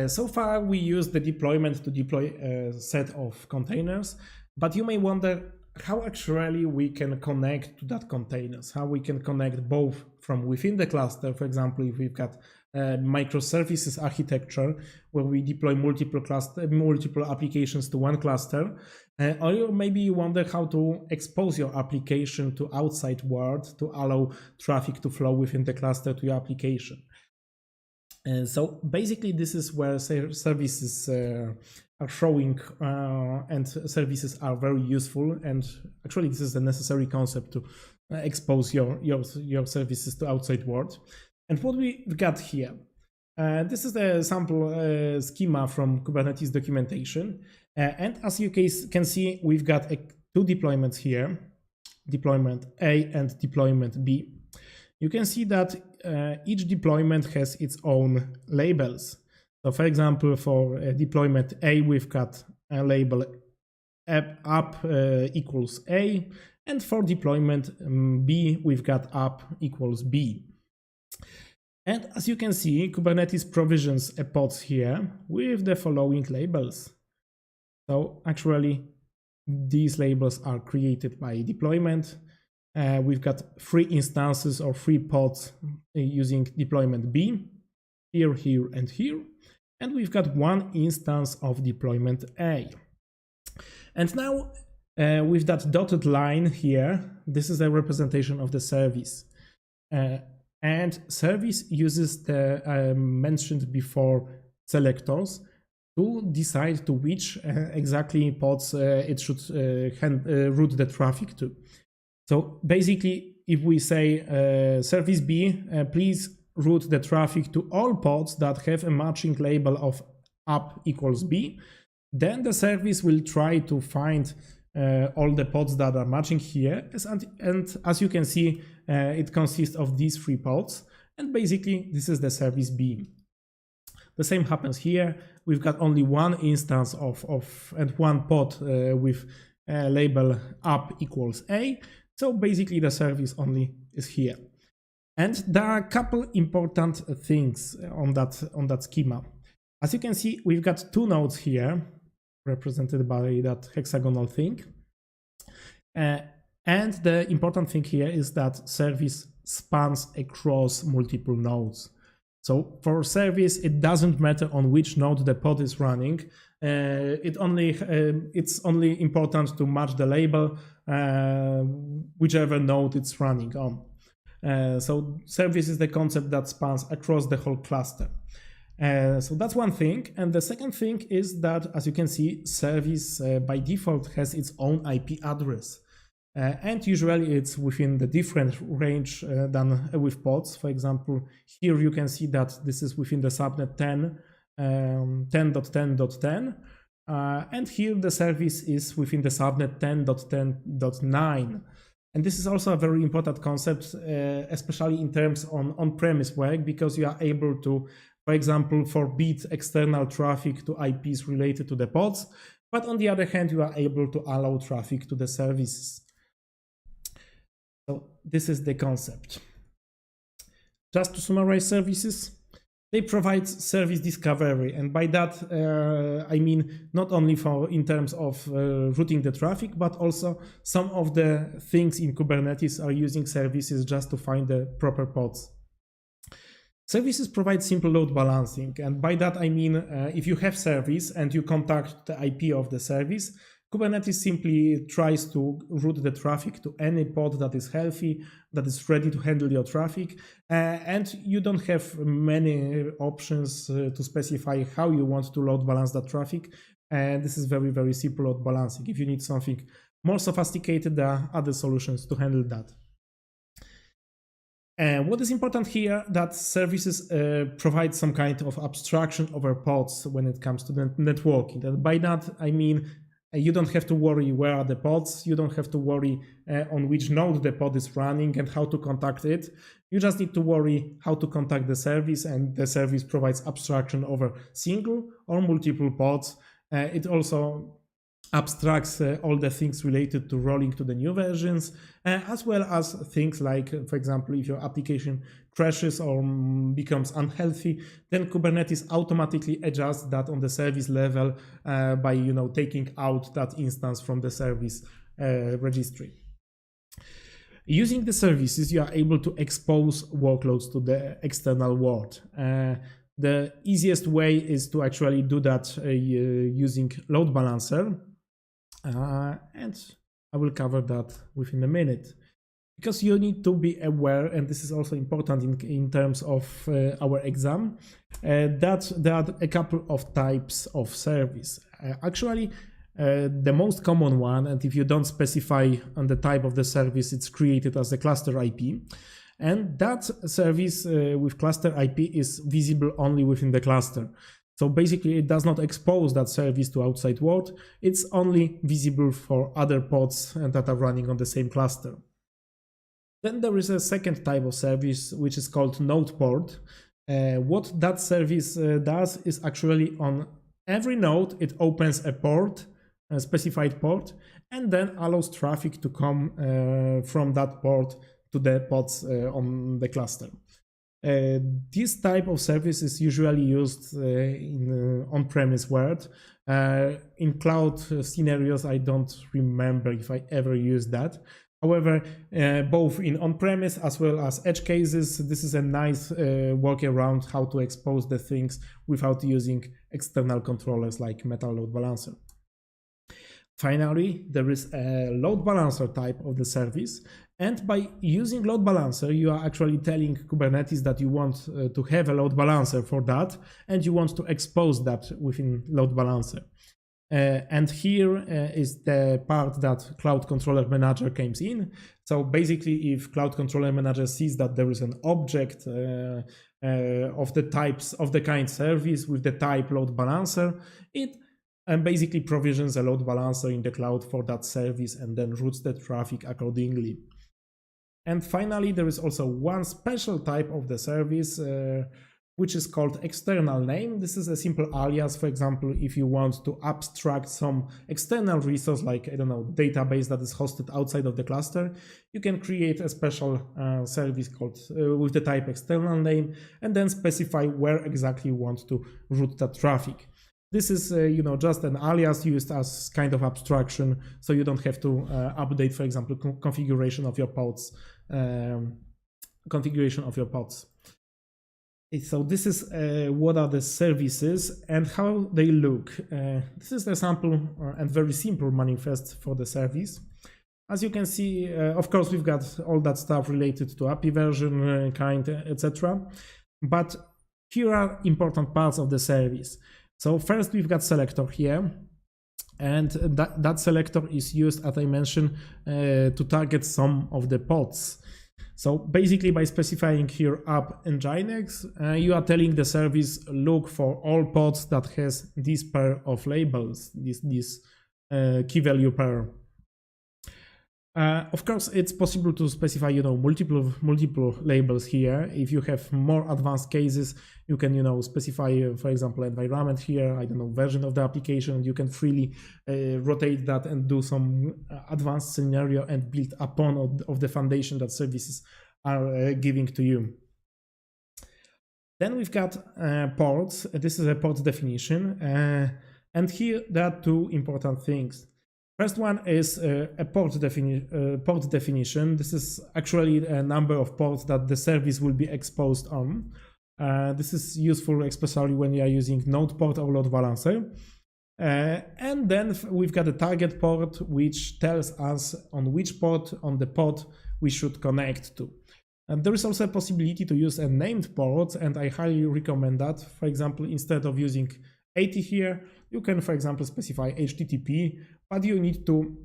So far, we use the deployment to deploy a set of containers, but you may wonder how actually we can connect to that containers, how we can connect both from within the cluster. For example, if we've got microservices architecture where we deploy multiple applications to one cluster, or maybe you wonder how to expose your application to outside world to allow traffic to flow within the cluster to your application. And so basically this is where services are showing, and services are very useful, and actually this is a necessary concept to expose your services to outside world. And what we've got here, this is the sample schema from Kubernetes documentation. And as you can see, we've got two deployments here, deployment A and deployment B. You can see that each deployment has its own labels. So for example, for deployment A, we've got a label app equals A, and for deployment B, we've got app equals B. And as you can see, Kubernetes provisions a pods here with the following labels. So actually, these labels are created by deployment. We've got 3 instances or 3 pods using deployment B, here, here, and here. And we've got 1 instance of deployment A. And now, with that dotted line here, this is a representation of the service. And service uses the mentioned before selectors to decide to which exactly pods it should route the traffic to. So basically, if we say service B, please route the traffic to all pods that have a matching label of app equals B, then the service will try to find all the pods that are matching here. And as you can see, it consists of these 3 pods. And basically, this is the service B. The same happens here. We've got only 1 instance and 1 pod with label app equals A. So basically, the service only is here. And there are a couple important things on that schema. As you can see, we've got 2 nodes here, represented by that hexagonal thing. And the important thing here is that service spans across multiple nodes. So for service, it doesn't matter on which node the pod is running. It's only important to match the label, whichever node it's running on. So service is the concept that spans across the whole cluster. So that's one thing. And the second thing is that, as you can see, service by default has its own IP address. And usually it's within the different range than with pods. For example, here you can see that this is within the subnet 10.10.10. And here the service is within the subnet 10.10.9. And this is also a very important concept, especially in terms on-premise work, because you are able to, for example, forbid external traffic to IPs related to the pods. But on the other hand, you are able to allow traffic to the services. So this is the concept. Just to summarize services, they provide service discovery, and by that I mean not only in terms of routing the traffic, but also some of the things in Kubernetes are using services just to find the proper pods. Services provide simple load balancing, and by that I mean if you have service and you contact the IP of the service, Kubernetes simply tries to route the traffic to any pod that is healthy, that is ready to handle your traffic, and you don't have many options to specify how you want to load balance that traffic. And this is very, very simple load balancing. If you need something more sophisticated, there are other solutions to handle that. And what is important here, that services provide some kind of abstraction over pods when it comes to the networking. And by that, I mean, you don't have to worry where are the pods. You don't have to worry on which node the pod is running and how to contact it. You just need to worry how to contact the service, and the service provides abstraction over single or multiple pods. It also abstracts all the things related to rolling to the new versions, as well as things like, for example, if your application crashes or becomes unhealthy, then Kubernetes automatically adjusts that on the service level by taking out that instance from the service registry. Using the services, you are able to expose workloads to the external world. The easiest way is to actually do that using load balancer. And I will cover that within a minute, because you need to be aware, and this is also important in terms of our exam, that there are a couple of types of service. Actually, the most common one, and if you don't specify on the type of the service, it's created as a cluster IP. And that service with cluster IP is visible only within the cluster. So basically, it does not expose that service to outside world. It's only visible for other pods that are running on the same cluster. Then there is a second type of service, which is called node port. What that service does is actually on every node, it opens a port, a specified port, and then allows traffic to come from that port to the pods on the cluster. This type of service is usually used in on-premise world. In cloud scenarios, I don't remember if I ever used that. However, both in on-premise as well as edge cases, this is a nice workaround how to expose the things without using external controllers like Metal Load Balancer. Finally, there is a load balancer type of the service, and by using load balancer, you are actually telling Kubernetes that you want to have a load balancer for that, and you want to expose that within load balancer. And here is the part that Cloud Controller Manager comes in. So basically, if Cloud Controller Manager sees that there is an object of the types of the kind service with the type load balancer, it basically provisions a load balancer in the cloud for that service and then routes the traffic accordingly. And finally, there is also one special type of the service, which is called external name. This is a simple alias. For example, if you want to abstract some external resource, like, I don't know, database that is hosted outside of the cluster, you can create a special service called with the type external name, and then specify where exactly you want to route that traffic. This is, just an alias used as kind of abstraction, so you don't have to update, for example, configuration of your pods. So this is what are the services and how they look. This is the sample and very simple manifest for the service. As you can see, of course, we've got all that stuff related to API version, kind, etc. But here are important parts of the service. So first, we've got selector here, and that selector is used, as I mentioned, to target some of the pods. So basically, by specifying here app and Nginx, you are telling the service, look for all pods that has this pair of labels, this key value pair. Of course, it's possible to specify, multiple labels here. If you have more advanced cases, you can, specify, for example, environment here, I don't know, version of the application. You can freely rotate that and do some advanced scenario and build upon of the foundation that services are giving to you. Then we've got ports. This is a port definition. And here there are two important things. First one is a port definition. This is actually a number of ports that the service will be exposed on. This is useful especially when you are using node port or load balancer. And then we've got a target port, which tells us on which port on the pod we should connect to. And there is also a possibility to use a named port, and I highly recommend that. For example, instead of using 80 here, you can, for example, specify HTTP, but you need to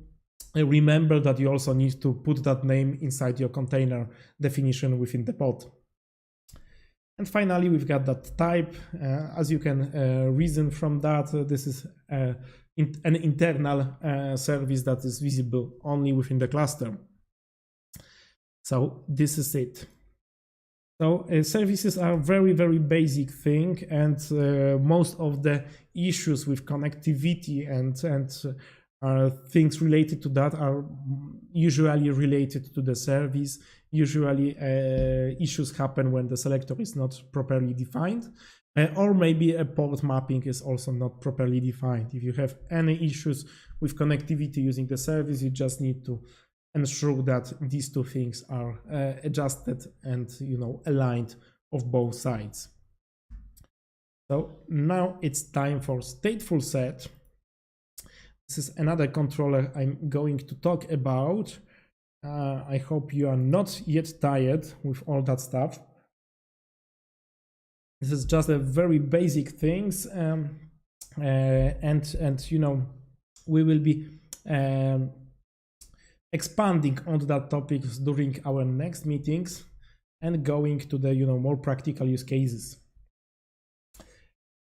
remember that you also need to put that name inside your container definition within the pod. And finally, we've got that type. As you can reason from that, this is an internal service that is visible only within the cluster. So this is it. So services are very, very basic thing, and most of the issues with connectivity and things related to that are usually related to the service. Usually issues happen when the selector is not properly defined, or maybe a port mapping is also not properly defined. If you have any issues with connectivity using the service, you just need to ensure that these two things are adjusted and aligned of both sides. So now it's time for stateful set. This is another controller I'm going to talk about. I hope you are not yet tired with all that stuff. This is just a very basic things, and we will be expanding on that topic during our next meetings and going to the more practical use cases.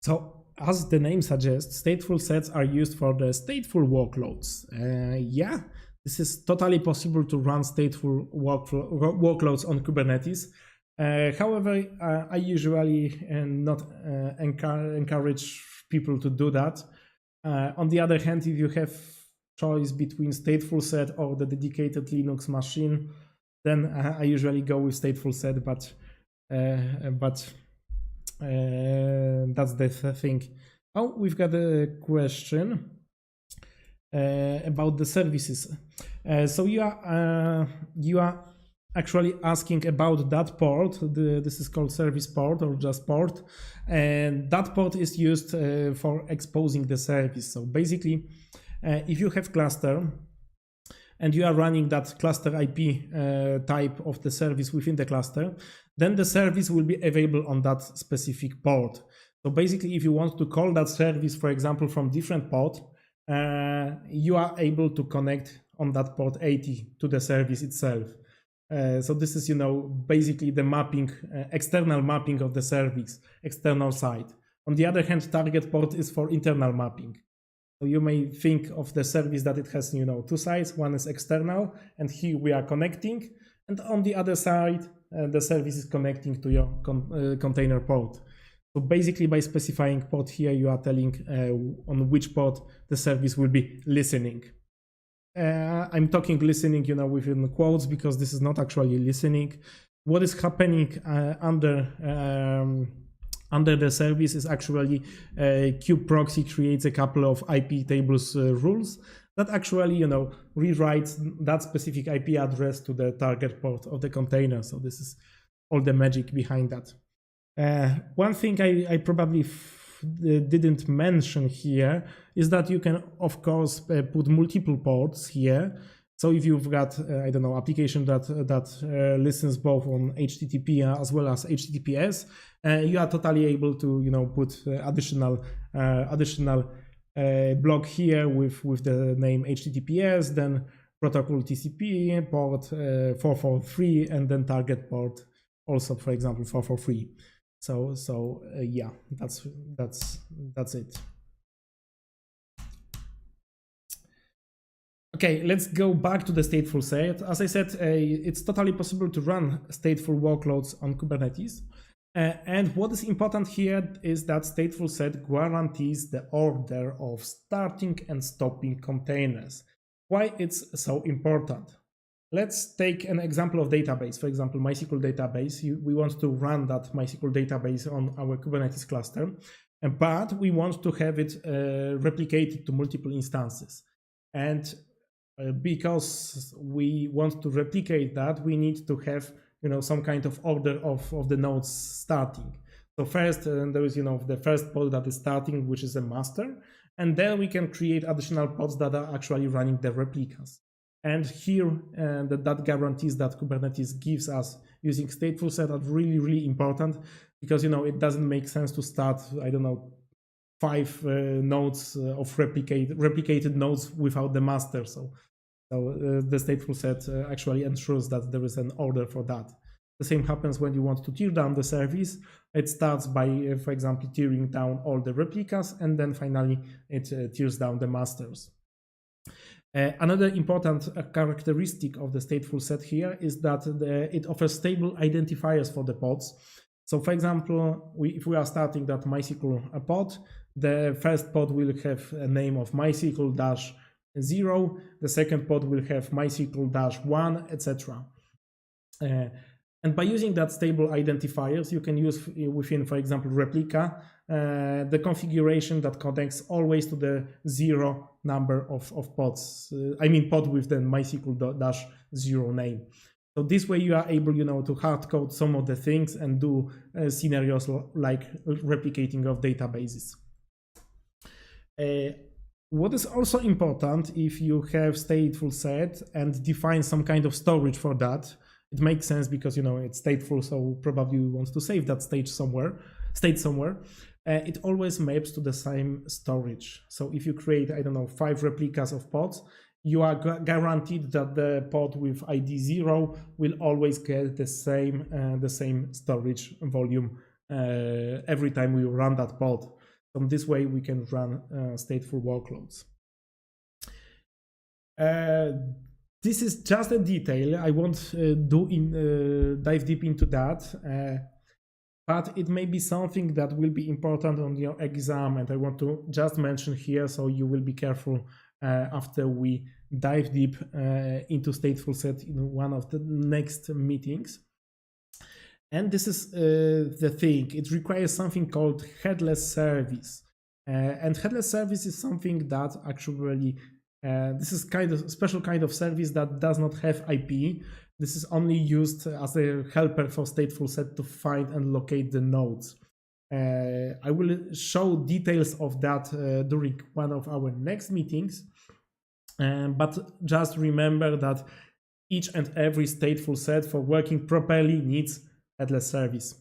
So, as the name suggests, stateful sets are used for the stateful workloads. Yeah, this is totally possible to run stateful workloads on Kubernetes. However, I usually not encourage people to do that. On the other hand, if you have choice between stateful set or the dedicated Linux machine, then I usually go with stateful set, but that's the thing. Oh, we've got a question about the services. So you are actually asking about that port. This is called service port or just port, and that port is used for exposing the service. So basically, if you have cluster and you are running that cluster IP type of the service within the cluster, then the service will be available on that specific port. So basically, if you want to call that service, for example, from different port, you are able to connect on that port 80 to the service itself. So this is, basically the mapping, external mapping of the service, external side. On the other hand, target port is for internal mapping. So you may think of the service that it has, two sides. One is external, and here we are connecting. And on the other side, the service is connecting to your container port. So basically, by specifying port here, you are telling on which port the service will be listening. I'm talking listening, within quotes, because this is not actually listening. What is happening under the service is actually kubeproxy creates a couple of IP tables rules that actually, rewrites that specific IP address to the target port of the container. So this is all the magic behind that. One thing I probably didn't mention here is that you can, of course, put multiple ports here. So if you've got, application that listens both on HTTP as well as HTTPS, you are totally able to, put additional block here with the name HTTPS, then protocol TCP port 443, and then target port also, for example, 443. So yeah, that's it. Okay, let's go back to the stateful set. As I said, it's totally possible to run stateful workloads on Kubernetes. And what is important here is that stateful set guarantees the order of starting and stopping containers. Why it's so important? Let's take an example of database. For example, MySQL database. We want to run that MySQL database on our Kubernetes cluster, but we want to have it replicated to multiple instances. And because we want to replicate that, we need to have some kind of order of the nodes starting. So first there is the first pod that is starting, which is a master, And then we can create additional pods that are actually running the replicas. And here, that guarantees that Kubernetes gives us using stateful set are really, really important, because it doesn't make sense to start, I don't know, 5 nodes of replicated nodes without the master. So the stateful set actually ensures that there is an order for that. The same happens when you want to tear down the service. It starts by, for example, tearing down all the replicas, and then finally it tears down the masters. Another important characteristic of the stateful set here is that it offers stable identifiers for the pods. So for example, if we are starting that MySQL pod, the first pod will have a name of MySQL-0, the second pod will have MySQL-1, etc. And by using that stable identifiers, you can use within, for example, replica, the configuration that connects always to the 0 number of pods. I mean pod with the MySQL-0 name. So this way you are able, to hard code some of the things and do scenarios like replicating of databases. What is also important, if you have stateful set and define some kind of storage for that, it makes sense because it's stateful, so probably you want to save that state somewhere. It always maps to the same storage. So if you create, I don't know, 5 replicas of pods, you are guaranteed that the pod with ID 0 will always get the same storage volume every time we run that pod. So this way we can run stateful workloads. This is just a detail. I won't dive deep into that, but it may be something that will be important on your exam, and I want to just mention here, so you will be careful after we dive deep into stateful set in one of the next meetings. And this is the thing. It requires something called headless service, and headless service is something that actually this is kind of special kind of service that does not have IP. This is only used as a helper for stateful set to find and locate the nodes. I will show details of that during one of our next meetings, but just remember that each and every stateful set for working properly needs headless service.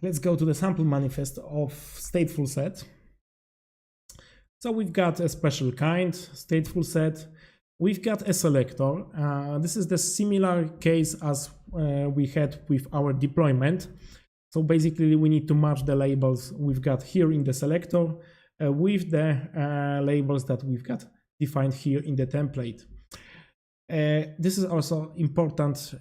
Let's go to the sample manifest of stateful set. So we've got a special kind, stateful set. We've got a selector. This is the similar case as we had with our deployment. So basically we need to match the labels we've got here in the selector with the labels that we've got defined here in the template. This is also important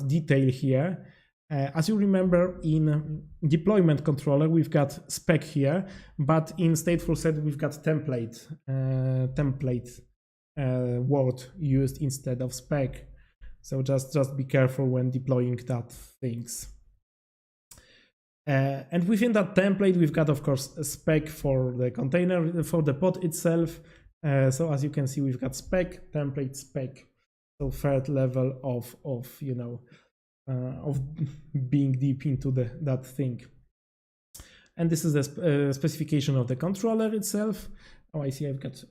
detail here. As you remember, in deployment controller we've got spec here, but in stateful set we've got template word used instead of spec. So just be careful when deploying that things. And within that template we've got, of course, a spec for the container, for the pod itself. So as you can see, we've got spec, template, spec. So third level of being deep into that thing. And this is the specification of the controller itself. Oh, I see I've got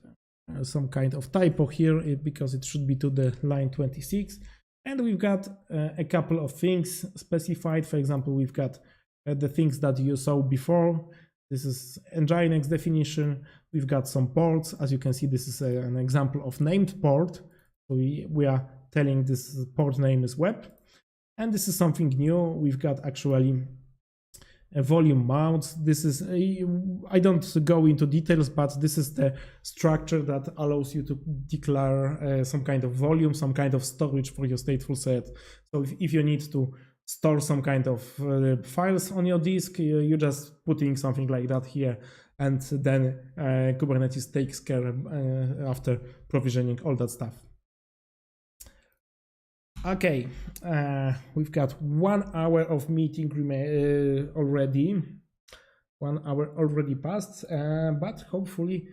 some kind of typo here because it should be to the line 26. And we've got a couple of things specified. For example, we've got the things that you saw before. This is Nginx definition. We've got some ports. As you can see, this is an example of named port. So we are telling this port name is web. And this is something new. We've got actually a volume mounts. This is, I don't go into details, but this is the structure that allows you to declare some kind of volume, some kind of storage for your stateful set. So if you need to store some kind of files on your disk, you're just putting something like that here. And then Kubernetes takes care after provisioning all that stuff. Okay, we've got 1 hour of meeting already. 1 hour already passed, but hopefully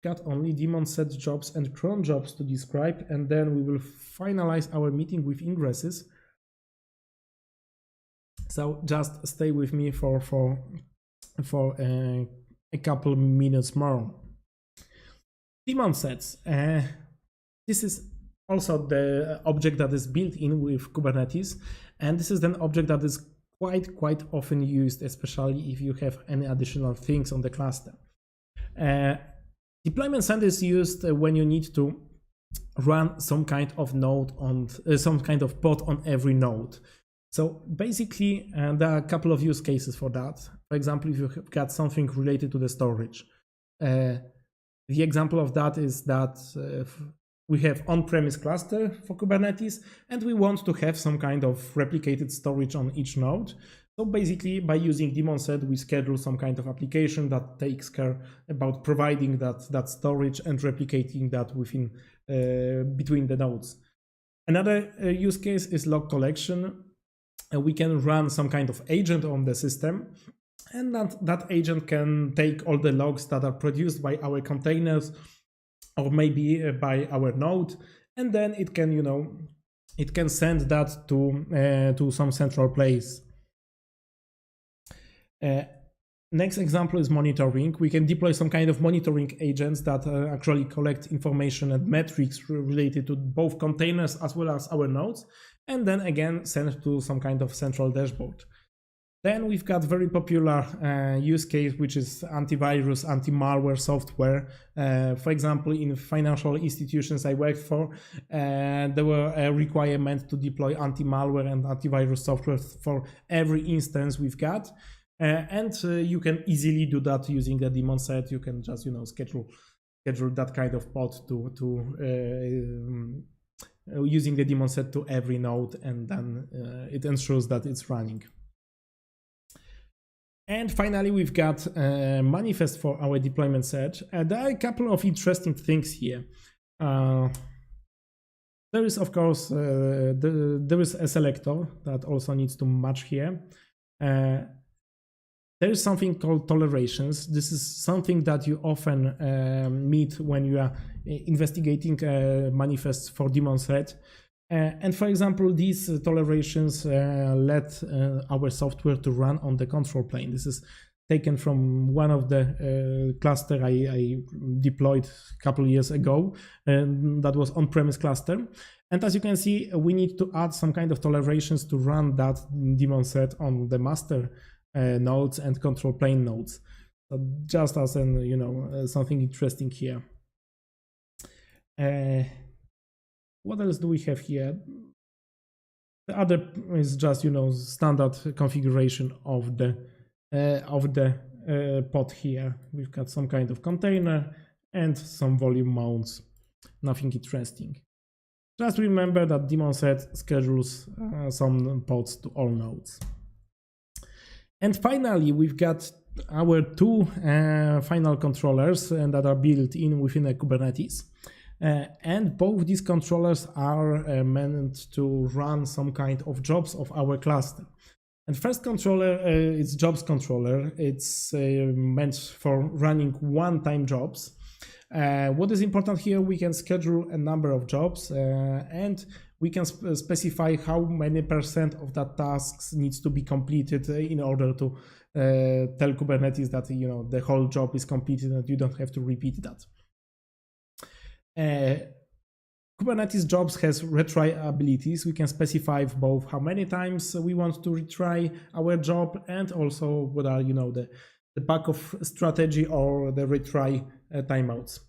got only daemon set jobs and cron jobs to describe, and then we will finalize our meeting with ingresses. So just stay with me for a a couple minutes more. Daemon sets. This is also the object that is built in with Kubernetes, and this is an object that is quite often used, especially if you have any additional things on the cluster. Deployment set is used when you need to run some kind of node on some kind of pod on every node. So basically, there are a couple of use cases for that. For example, if you've got something related to the storage. The example of that is that we have on-premise cluster for Kubernetes, and we want to have some kind of replicated storage on each node. So basically, by using daemon set, we schedule some kind of application that takes care about providing that storage and replicating that within between the nodes. Another use case is log collection. We can run some kind of agent on the system, and that agent can take all the logs that are produced by our containers or maybe by our node, and then it can, it can send that to some central place. Next example is monitoring. We can deploy some kind of monitoring agents that actually collect information and metrics related to both containers as well as our nodes, and then again send to some kind of central dashboard. Then we've got very popular use case, which is antivirus, anti-malware software. For example, in financial institutions I worked for, there were a requirement to deploy anti-malware and antivirus software for every instance we've got. And you can easily do that using the daemon set. You can just schedule that kind of pod to using the daemon set to every node, and then it ensures that it's running. And finally, we've got a manifest for our deployment set. There are a couple of interesting things here. There is, of course, there is a selector that also needs to match here. There is something called tolerations. This is something that you often meet when you are investigating manifests for daemon set. And for example, these tolerations let our software to run on the control plane. This is taken from one of the cluster I deployed a couple of years ago, and that was on-premise cluster. And as you can see, we need to add some kind of tolerations to run that daemon set on the master nodes and control plane nodes. So just as an something interesting here. What else do we have here? The other is just standard configuration of the pod here. We've got some kind of container and some volume mounts. Nothing interesting. Just remember that daemon set schedules some pods to all nodes. And finally, we've got our two final controllers that are built in within a Kubernetes. And both these controllers are meant to run some kind of jobs of our cluster. And first controller is jobs controller. It's meant for running one-time jobs. What is important here, we can schedule a number of jobs and we can specify how many % of that tasks needs to be completed in order to tell Kubernetes that the whole job is completed and you don't have to repeat that. Kubernetes jobs has retry abilities. We can specify both how many times we want to retry our job and also what are the backup strategy or the retry timeouts.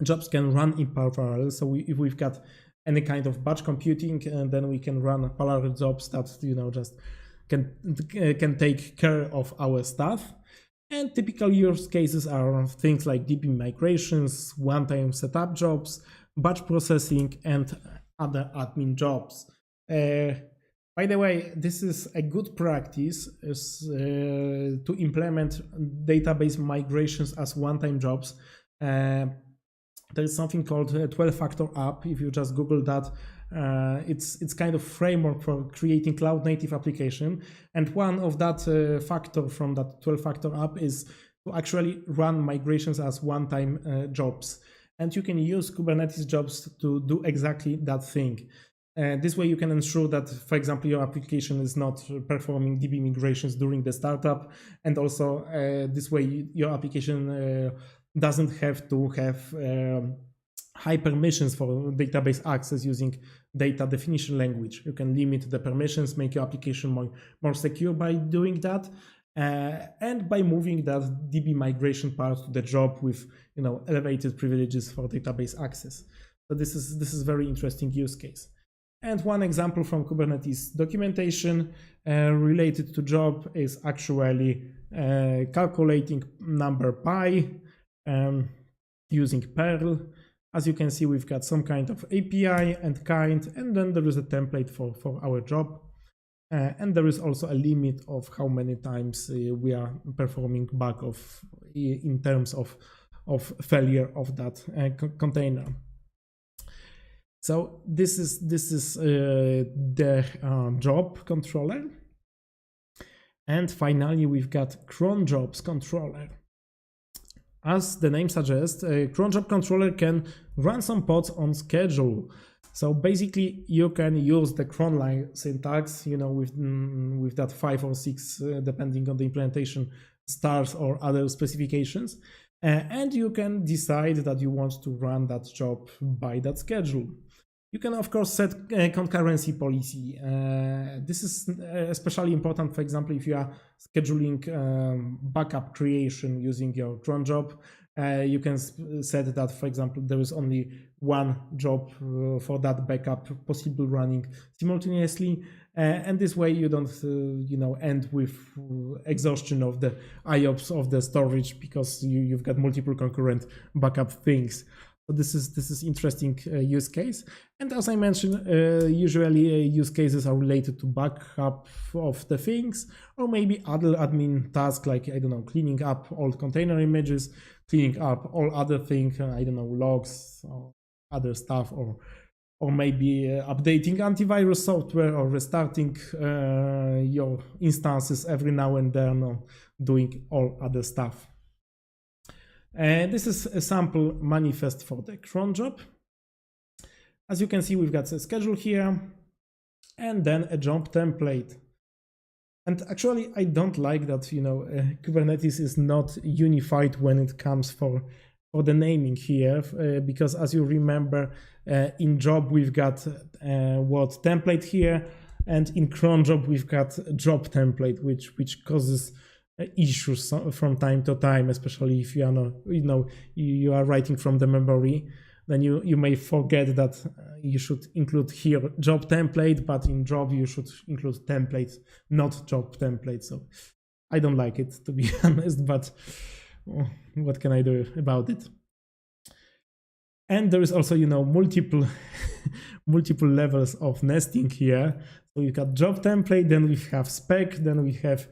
Jobs can run in parallel, so if we've got any kind of batch computing, then we can run parallel jobs that just can take care of our stuff. And typical use cases are things like DB migrations, one-time setup jobs, batch processing, and other admin jobs. By the way, this is a good practice to implement database migrations as one-time jobs. There is something called 12-factor app. If you just Google that, it's kind of framework for creating cloud-native application. And one of that factor from that 12-factor app is to actually run migrations as one-time jobs. And you can use Kubernetes jobs to do exactly that thing. This way you can ensure that, for example, your application is not performing DB migrations during the startup, and also this way your application doesn't have to have high permissions for database access using data definition language. You can limit the permissions, make your application more secure by doing that, and by moving that DB migration part to the job with elevated privileges for database access. So this is very interesting use case. And one example from Kubernetes documentation related to job is actually calculating number pi using Perl. As you can see, we've got some kind of API and kind, and then there is a template for our job. And there is also a limit of how many times we are performing backoff in terms of failure of that container. So this is the job controller. And finally, we've got cron jobs controller. As the name suggests, a cron job controller can run some pods on schedule. So basically, you can use the cron line syntax, with that 5 or 6, depending on the implementation, stars or other specifications. And you can decide that you want to run that job by that schedule. You can, of course, set a concurrency policy. This is especially important, for example, if you are scheduling backup creation using your cron job. You can set that, for example, there is only one job for that backup possible running simultaneously. And this way you don't, end with exhaustion of the IOPS of the storage because you've got multiple concurrent backup things. So this is interesting use case. And as I mentioned, usually use cases are related to backup of the things, or maybe other admin tasks like, I don't know, cleaning up old container images, cleaning up all other things, I don't know, logs or other stuff, or maybe updating antivirus software or restarting your instances every now and then, or doing all other stuff. And this is a sample manifest for the cron job. As you can see, we've got a schedule here and then a job template. And actually, I don't like that, Kubernetes is not unified when it comes for the naming here, because as you remember, in job, we've got template here, and in cron job, we've got job template, which causes issues from time to time, especially if you are not, you are writing from the memory, then you may forget that you should include here job template, but in job you should include template, not job template. So I don't like it, to be honest, but what can I do about it? And there is also, multiple levels of nesting here. So you got job template, then we have spec, then we have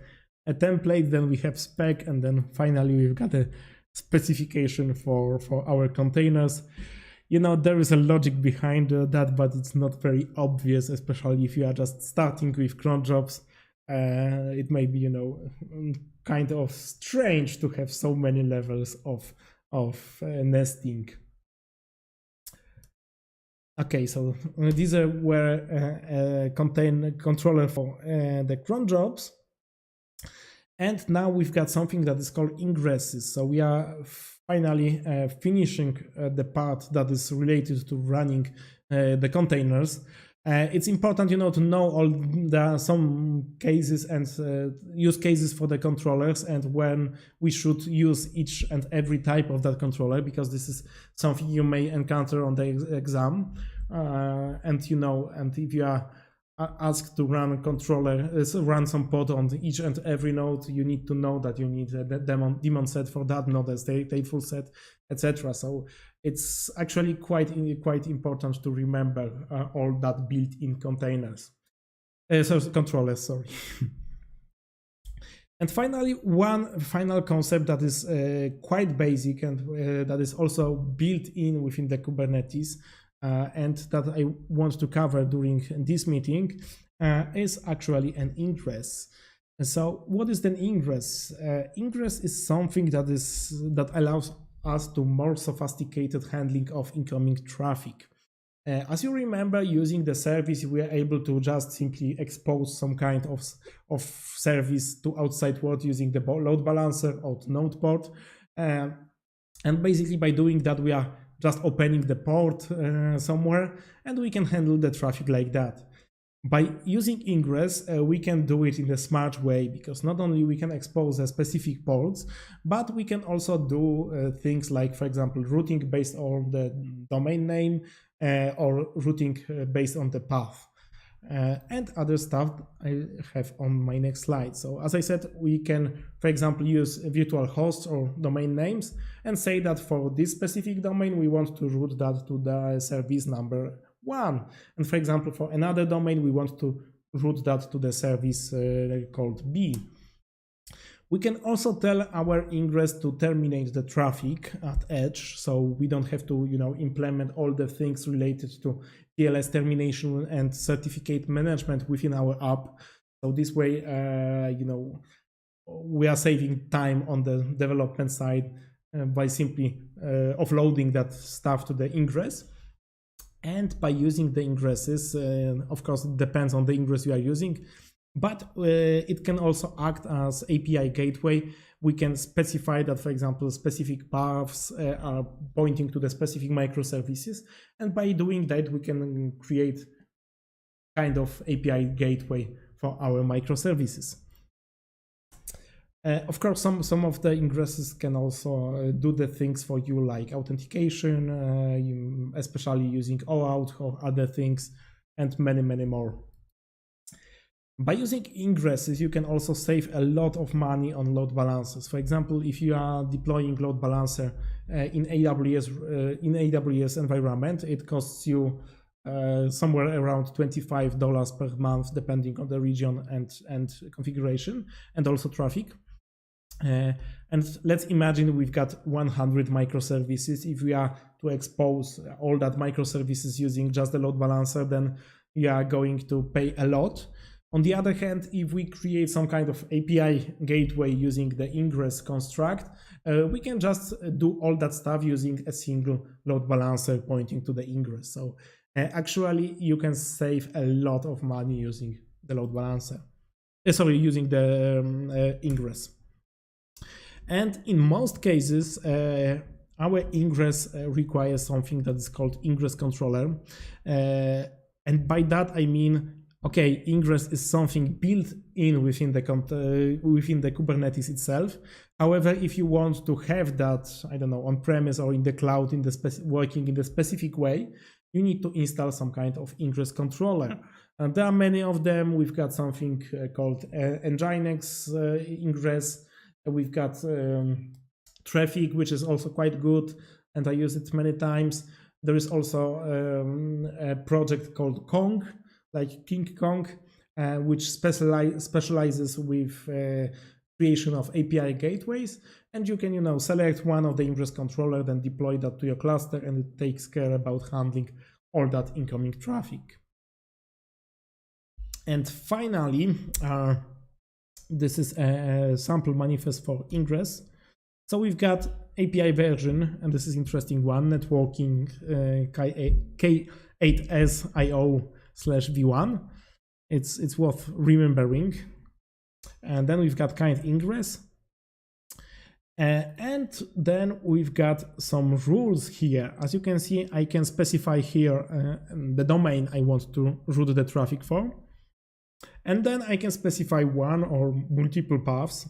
a template, then we have spec, and then finally we've got a specification for our containers. There is a logic behind that, but it's not very obvious, especially if you are just starting with cron jobs. It may be, kind of strange to have so many levels of nesting. Okay, so these were a controller for the cron jobs. And now we've got something that is called ingresses. So we are finally finishing the part that is related to running the containers. It's important, to know there are some cases and use cases for the controllers, and when we should use each and every type of that controller, because this is something you may encounter on the exam. And if you are asked to run a controller, run some pod on each and every node, you need to know that you need a daemon set for that, not a stateful set, etc. So it's actually quite important to remember all that built-in containers, controllers. Sorry. And finally, one final concept that is quite basic and that is also built in within the Kubernetes, and that I want to cover during this meeting is actually an ingress. So what is an ingress? Ingress is something that allows us to more sophisticated handling of incoming traffic. As you remember, using the service, we are able to just simply expose some kind of service to outside world using the load balancer or node port. And basically by doing that, we are just opening the port somewhere, and we can handle the traffic like that. By using ingress, we can do it in a smart way, because not only we can expose specific ports, but we can also do things like, for example, routing based on the domain name or routing based on the path. And other stuff I have on my next slide. So as I said, we can, for example, use virtual hosts or domain names and say that for this specific domain, we want to route that to the service number 1. And for example, for another domain, we want to route that to the service called B. We can also tell our ingress to terminate the traffic at edge, so we don't have to, implement all the things related to TLS termination and certificate management within our app. So this way, we are saving time on the development side by simply offloading that stuff to the ingress. And by using the ingresses, of course, it depends on the ingress you are using, but it can also act as API gateway. We can specify that, for example, specific paths are pointing to the specific microservices. And by doing that, we can create kind of API gateway for our microservices. Of course, some of the ingresses can also do the things for you, like authentication, especially using OAuth or other things, and many, many more. By using ingresses, you can also save a lot of money on load balancers. For example, if you are deploying load balancer in AWS environment, it costs you somewhere around $25 per month, depending on the region and configuration, and also traffic. And let's imagine we've got 100 microservices. If we are to expose all that microservices using just the load balancer, then we are going to pay a lot. On the other hand, if we create some kind of API gateway using the ingress construct, we can just do all that stuff using a single load balancer pointing to the ingress. So actually, you can save a lot of money using the load balancer. Using the ingress. And in most cases, our ingress requires something that is called ingress controller. And by that, I mean, okay, ingress is something built in within the Kubernetes itself. However, if you want to have that, I don't know, on-premise or in the cloud, working in the specific way, you need to install some kind of ingress controller. And there are many of them. We've got something called Nginx ingress. We've got Traffic, which is also quite good, and I use it many times. There is also a project called Kong, like King Kong, which specializes with creation of API gateways, and you can select one of the ingress controller, then deploy that to your cluster, and it takes care about handling all that incoming traffic. And finally, this is a sample manifest for ingress. So we've got API version, and this is interesting one, networking K8SIO/v1. It's worth remembering. And then we've got kind ingress. And then we've got some rules here. As you can see, I can specify here the domain I want to route the traffic for. And then I can specify one or multiple paths.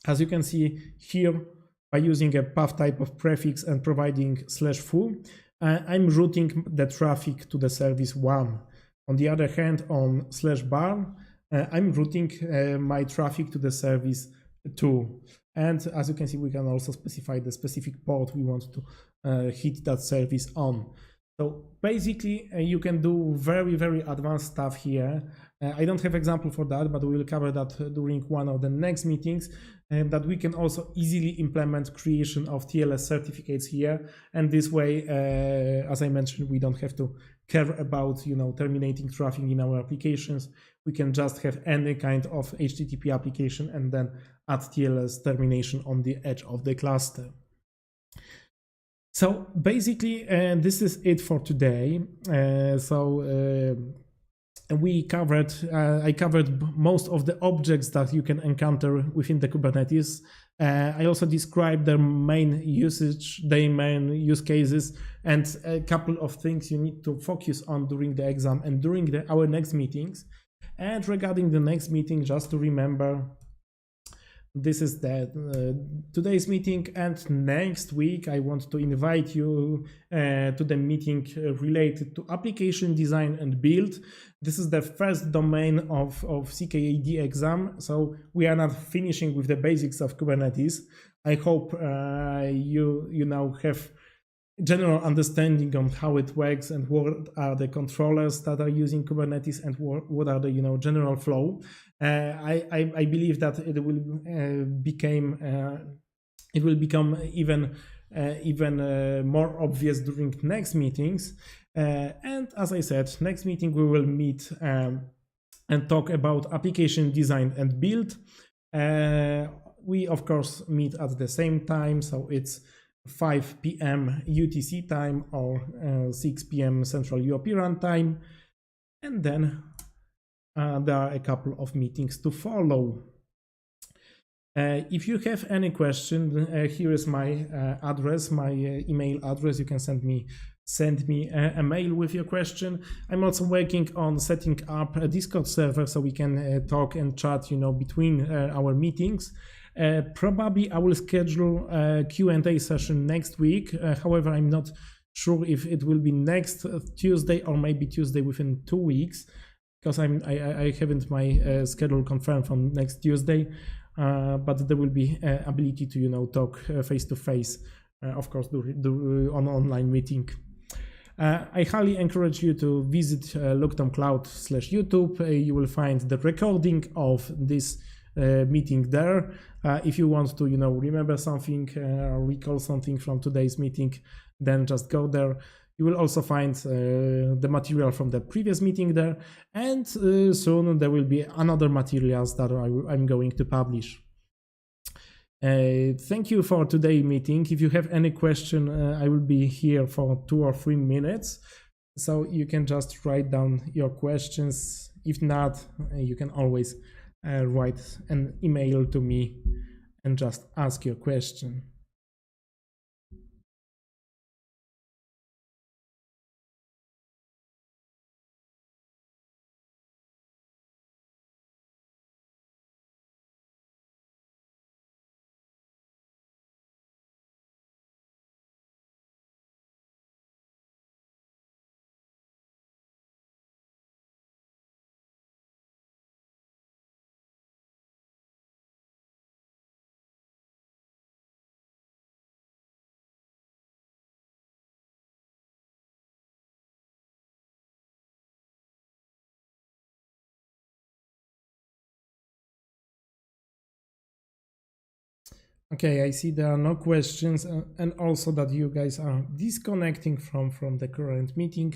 As you can see here, by using a path type of prefix and providing /foo, I'm routing the traffic to the service 1. On the other hand, on /bar, I'm routing my traffic to the service 2. And as you can see, we can also specify the specific port we want to hit that service on. So basically, you can do very, very advanced stuff here. I don't have example for that, but we will cover that during one of the next meetings, and that we can also easily implement creation of TLS certificates here. And this way, as I mentioned, we don't have to care about terminating traffic in our applications. We can just have any kind of HTTP application and then add TLS termination on the edge of the cluster. So basically, this is it for today. We covered, I covered most of the objects that you can encounter within the Kubernetes. I also described their main usage, their main use cases, and a couple of things you need to focus on during the exam and during our next meetings. And regarding the next meeting, just to remember, this is today's meeting, and next week I want to invite you to the meeting related to application design and build. This is the first domain of CKAD exam, so we are not finishing with the basics of Kubernetes. I hope you now have general understanding on how it works and what are the controllers that are using Kubernetes and what are the general flow. I believe that it will become even more obvious during next meetings. And as I said, next meeting we will meet and talk about application design and build. We of course meet at the same time, so it's 5 p.m. UTC time or 6 p.m. Central European time, and then there are a couple of meetings to follow. If you have any question, here is my address, my email address. You can send me a mail with your question. I'm also working on setting up a Discord server so we can talk and chat, between our meetings. Probably I will schedule a Q&A session next week. However, I'm not sure if it will be next Tuesday or maybe Tuesday within 2 weeks, because I haven't my schedule confirmed from next Tuesday. But there will be ability to talk face to face, of course, on online meeting. I highly encourage you to visit looktomcloud.com/YouTube. You will find the recording of this meeting there. If you want to remember something or recall something from today's meeting, then just go there. You will also find the material from the previous meeting there, and soon there will be another materials that I'm going to publish. Thank you for today's meeting. If you have any question, I will be here for 2 or 3 minutes, so you can just write down your questions. If not, you can always write an email to me and just ask your question. Okay, I see there are no questions, and also that you guys are disconnecting from the current meeting.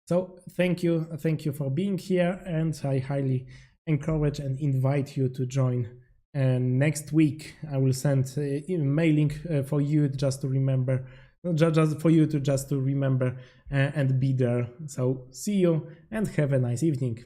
So thank you for being here, and I highly encourage and invite you to join next week. I will send mailing for you just to remember, just to remember and be there. So see you and have a nice evening.